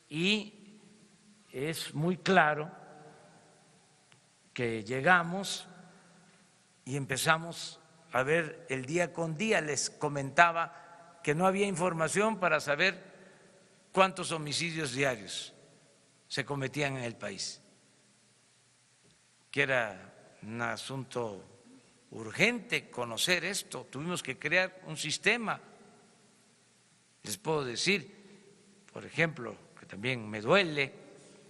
y es muy claro que llegamos y empezamos a ver el día con día. Les comentaba que no había información para saber cuántos homicidios diarios se cometían en el país, que era un asunto urgente conocer esto. Tuvimos que crear un sistema. Les puedo decir, por ejemplo, que también me duele,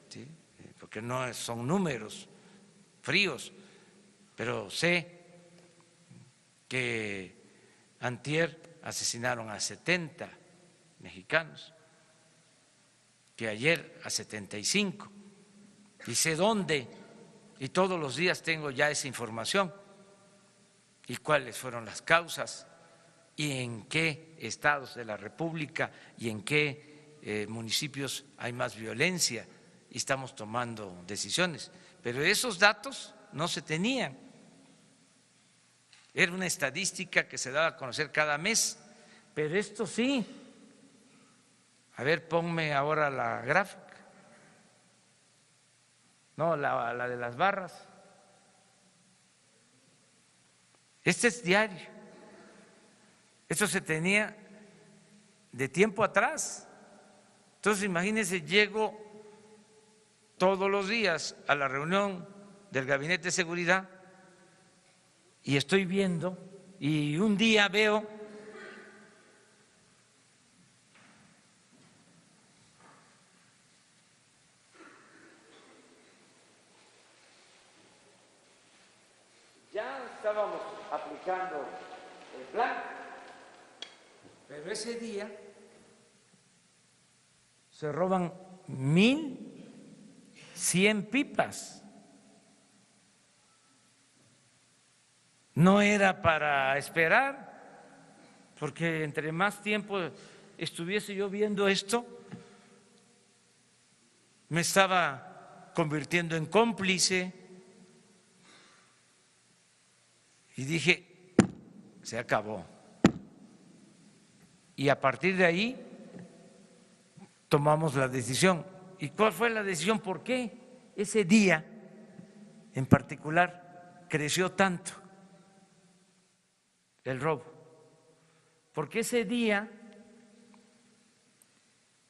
¿sí?, porque no son números fríos, pero sé que antier asesinaron a 70 mexicanos, que ayer a 75, y sé dónde, y todos los días tengo ya esa información, y cuáles fueron las causas, y en qué estados de la República y en qué municipios hay más violencia, y estamos tomando decisiones. Pero esos datos no se tenían. Era una estadística que se daba a conocer cada mes, pero esto sí. A ver, ponme ahora la gráfica. No, la de las barras. Este es diario. Esto se tenía de tiempo atrás. Entonces, imagínense, llego todos los días a la reunión del Gabinete de Seguridad y estoy viendo, y un día veo ya estábamos aplicando el plan, pero ese día se roban 1,100 pipas. No era para esperar, porque entre más tiempo estuviese yo viendo esto, me estaba convirtiendo en cómplice. Y dije, se acabó. Y a partir de ahí tomamos la decisión. ¿Y cuál fue la decisión? ¿Por qué ese día en particular creció tanto el robo? Porque ese día,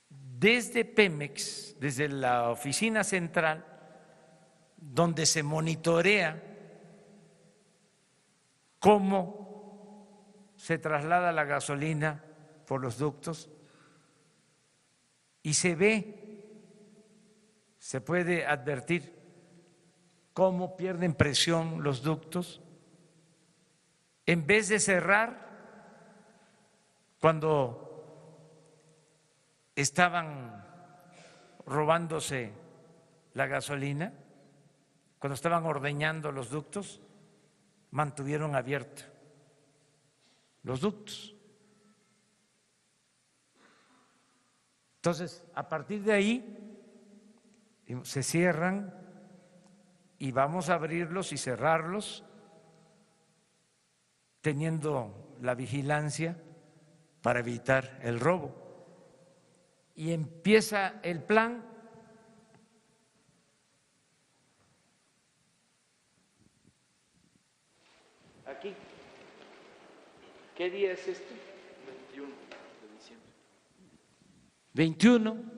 desde Pemex, desde la oficina central, donde se monitorea cómo se traslada la gasolina por los ductos, y se ve, se puede advertir cómo pierden presión los ductos, en vez de cerrar cuando estaban robándose la gasolina, cuando estaban ordeñando los ductos, mantuvieron abiertos los ductos. Entonces, a partir de ahí se cierran y vamos a abrirlos y cerrarlos, teniendo la vigilancia para evitar el robo. Y empieza el plan. Aquí. ¿Qué día es este? 21 de diciembre. 21.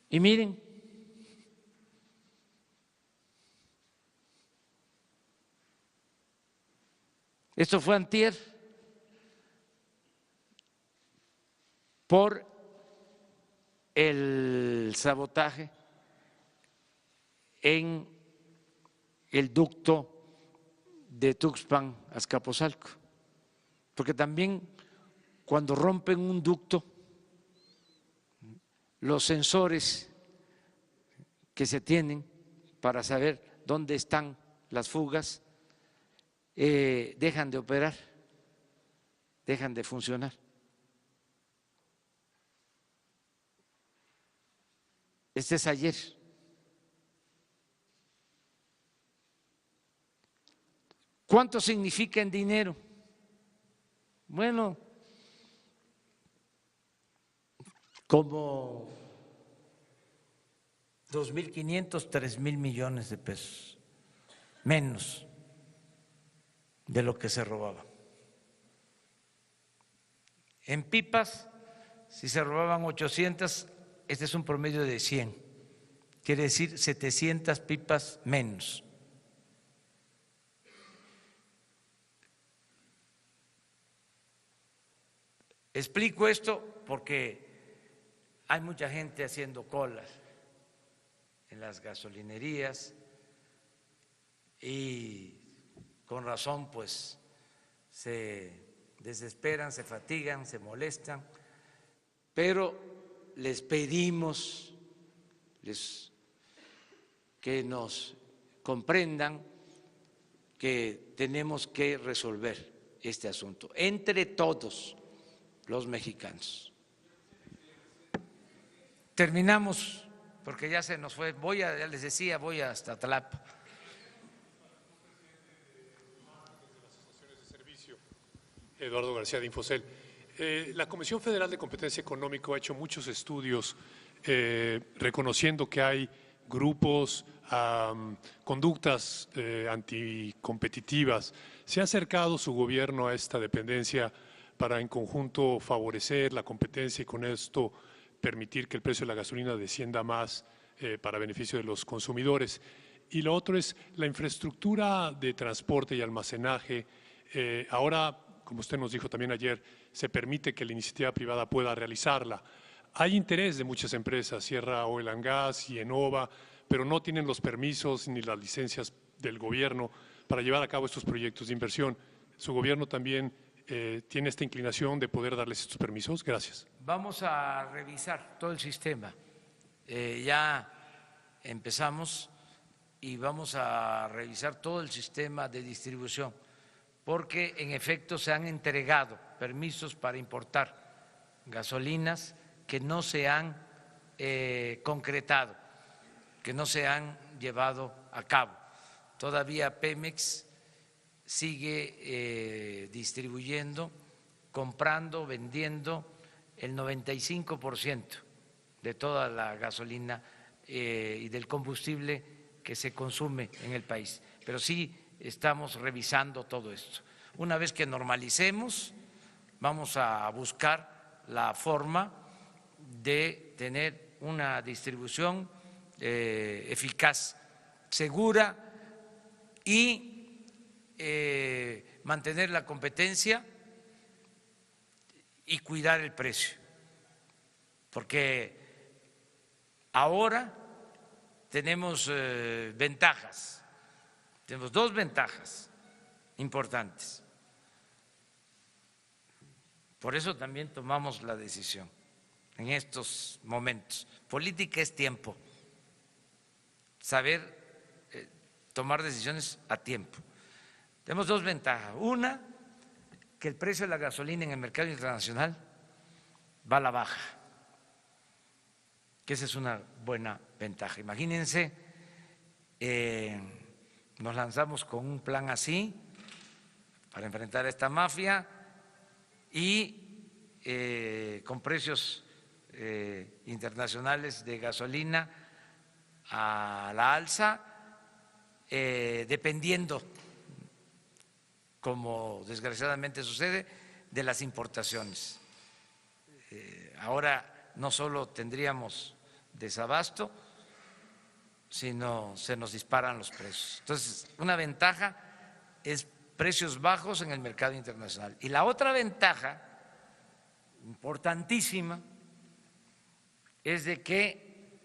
Y miren, esto fue antier, por el sabotaje en el ducto de Tuxpan a Azcapotzalco, porque también cuando rompen un ducto, los sensores que se tienen para saber dónde están las fugas dejan de operar, dejan de funcionar. Este es ayer. ¿Cuánto significa en dinero? Bueno, como 2.500, 3.000 millones de pesos, menos de lo que se robaba. En pipas, si se robaban 800, este es un promedio de 100, quiere decir 700 pipas menos. Explico esto porque hay mucha gente haciendo colas en las gasolinerías y con razón pues se desesperan, se fatigan, se molestan, pero les pedimos que nos comprendan que tenemos que resolver este asunto entre todos los mexicanos. Terminamos porque ya se nos fue. Ya les decía, voy hasta Tlapa. Eduardo García de Infocel. La Comisión Federal de Competencia Económica ha hecho muchos estudios reconociendo que hay grupos, conductas anticompetitivas. ¿Se ha acercado su gobierno a esta dependencia para en conjunto favorecer la competencia y con esto permitir que el precio de la gasolina descienda más para beneficio de los consumidores? Y lo otro es la infraestructura de transporte y almacenaje. Ahora, como usted nos dijo también ayer, se permite que la iniciativa privada pueda realizarla. Hay interés de muchas empresas, Sierra Oil and Gas y Enova, pero no tienen los permisos ni las licencias del gobierno para llevar a cabo estos proyectos de inversión. ¿Su gobierno también tiene esta inclinación de poder darles estos permisos? Gracias. Vamos a revisar todo el sistema. Ya empezamos y vamos a revisar todo el sistema de distribución, porque en efecto se han entregado permisos para importar gasolinas que no se han concretado, que no se han llevado a cabo. Todavía Pemex sigue distribuyendo, comprando, vendiendo el 95% de toda la gasolina y del combustible que se consume en el país. Pero sí estamos revisando todo esto. Una vez que normalicemos, vamos a buscar la forma de tener una distribución eficaz, segura y mantener la competencia y cuidar el precio, porque ahora tenemos ventajas, tenemos dos ventajas importantes. Por eso también tomamos la decisión en estos momentos. Política es tiempo, saber tomar decisiones a tiempo. Tenemos dos ventajas. Una, que el precio de la gasolina en el mercado internacional va a la baja, que esa es una buena ventaja. Imagínense, nos lanzamos con un plan así para enfrentar a esta mafia y con precios internacionales de gasolina a la alza, dependiendo, como desgraciadamente sucede, de las importaciones. Ahora no solo tendríamos desabasto, sino se nos disparan los precios. Entonces, una ventaja es precios bajos en el mercado internacional. Y la otra ventaja, importantísima, es de que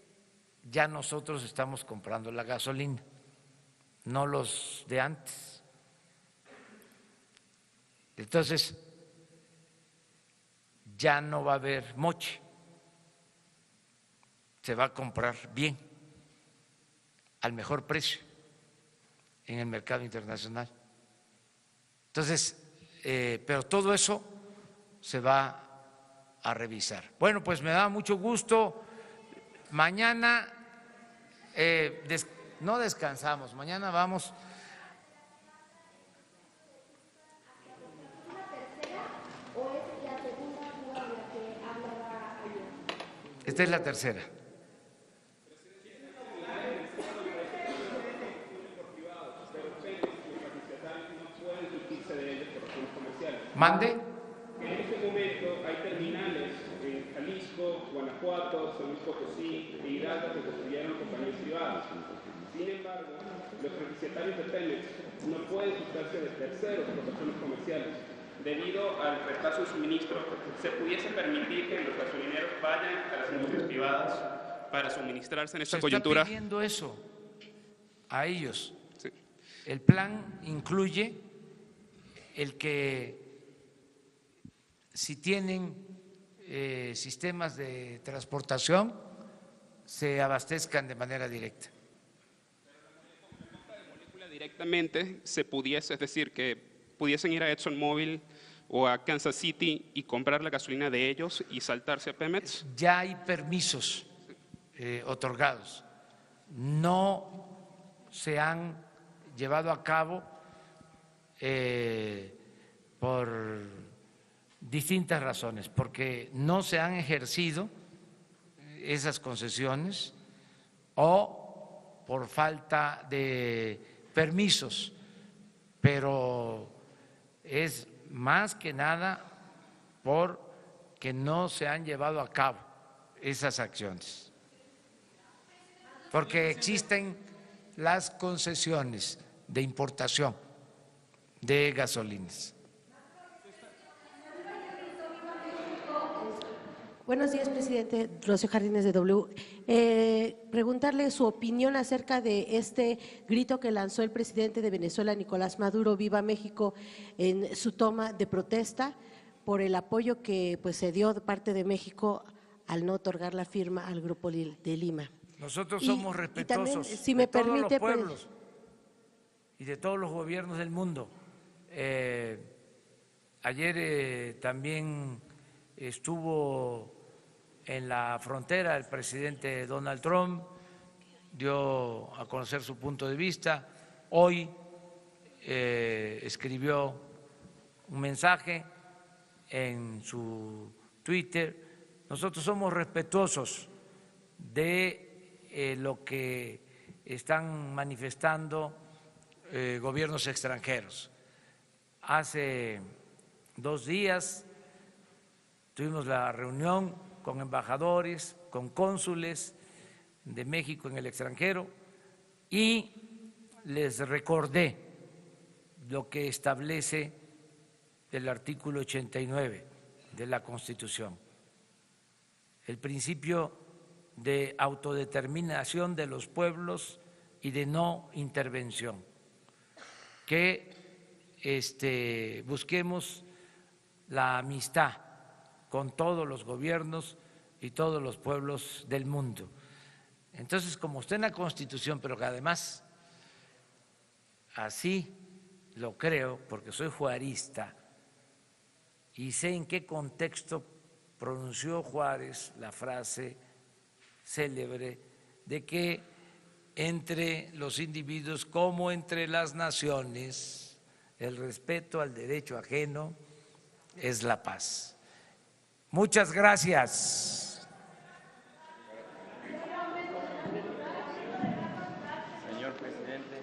ya nosotros estamos comprando la gasolina, no los de antes. Entonces, ya no va a haber moche, se va a comprar bien, al mejor precio en el mercado internacional. Entonces, pero todo eso se va a revisar. Bueno, pues me da mucho gusto. Mañana no descansamos, mañana vamos. Esta es la tercera. ¿Mande? En este momento hay terminales en Jalisco, Guanajuato, San Luis Potosí e Hidalgo que construyeron compañías privadas. Sin embargo, los franquiciatarios de Pemex no pueden sustarse de terceros por razones comerciales. Debido al retraso de suministro, se pudiese permitir que los gasolineros vayan a las industrias privadas para suministrarse en esta coyuntura. Se está pidiendo eso a ellos. Sí. El plan incluye el que si tienen sistemas de transportación se abastezcan de manera directa. Directamente se pudiese, es decir, que pudiesen ir a ExxonMobil o a Kansas City y comprar la gasolina de ellos y saltarse a Pemex. Ya hay permisos otorgados. No se han llevado a cabo por distintas razones, porque no se han ejercido esas concesiones o por falta de permisos, pero es más que nada porque no se han llevado a cabo esas acciones, porque existen las concesiones de importación de gasolinas. Buenos días, presidente. Rocío Jardines de W. Preguntarle su opinión acerca de este grito que lanzó el presidente de Venezuela, Nicolás Maduro, Viva México, en su toma de protesta por el apoyo que pues, se dio de parte de México al no otorgar la firma al Grupo de Lima. Nosotros somos respetuosos también, si me de todos permite, los pueblos y de todos los gobiernos del mundo. Ayer también estuvo en la frontera el presidente Donald Trump, dio a conocer su punto de vista. Hoy escribió un mensaje en su Twitter. Nosotros somos respetuosos de lo que están manifestando gobiernos extranjeros. Hace 2 días tuvimos la reunión con embajadores, con cónsules de México en el extranjero y les recordé lo que establece el artículo 89 de la Constitución, el principio de autodeterminación de los pueblos y de no intervención, que busquemos la amistad con todos los gobiernos y todos los pueblos del mundo. Entonces, como está en la Constitución, pero que además así lo creo, porque soy juarista y sé en qué contexto pronunció Juárez la frase célebre de que entre los individuos como entre las naciones el respeto al derecho ajeno es la paz. Muchas gracias. Señor presidente.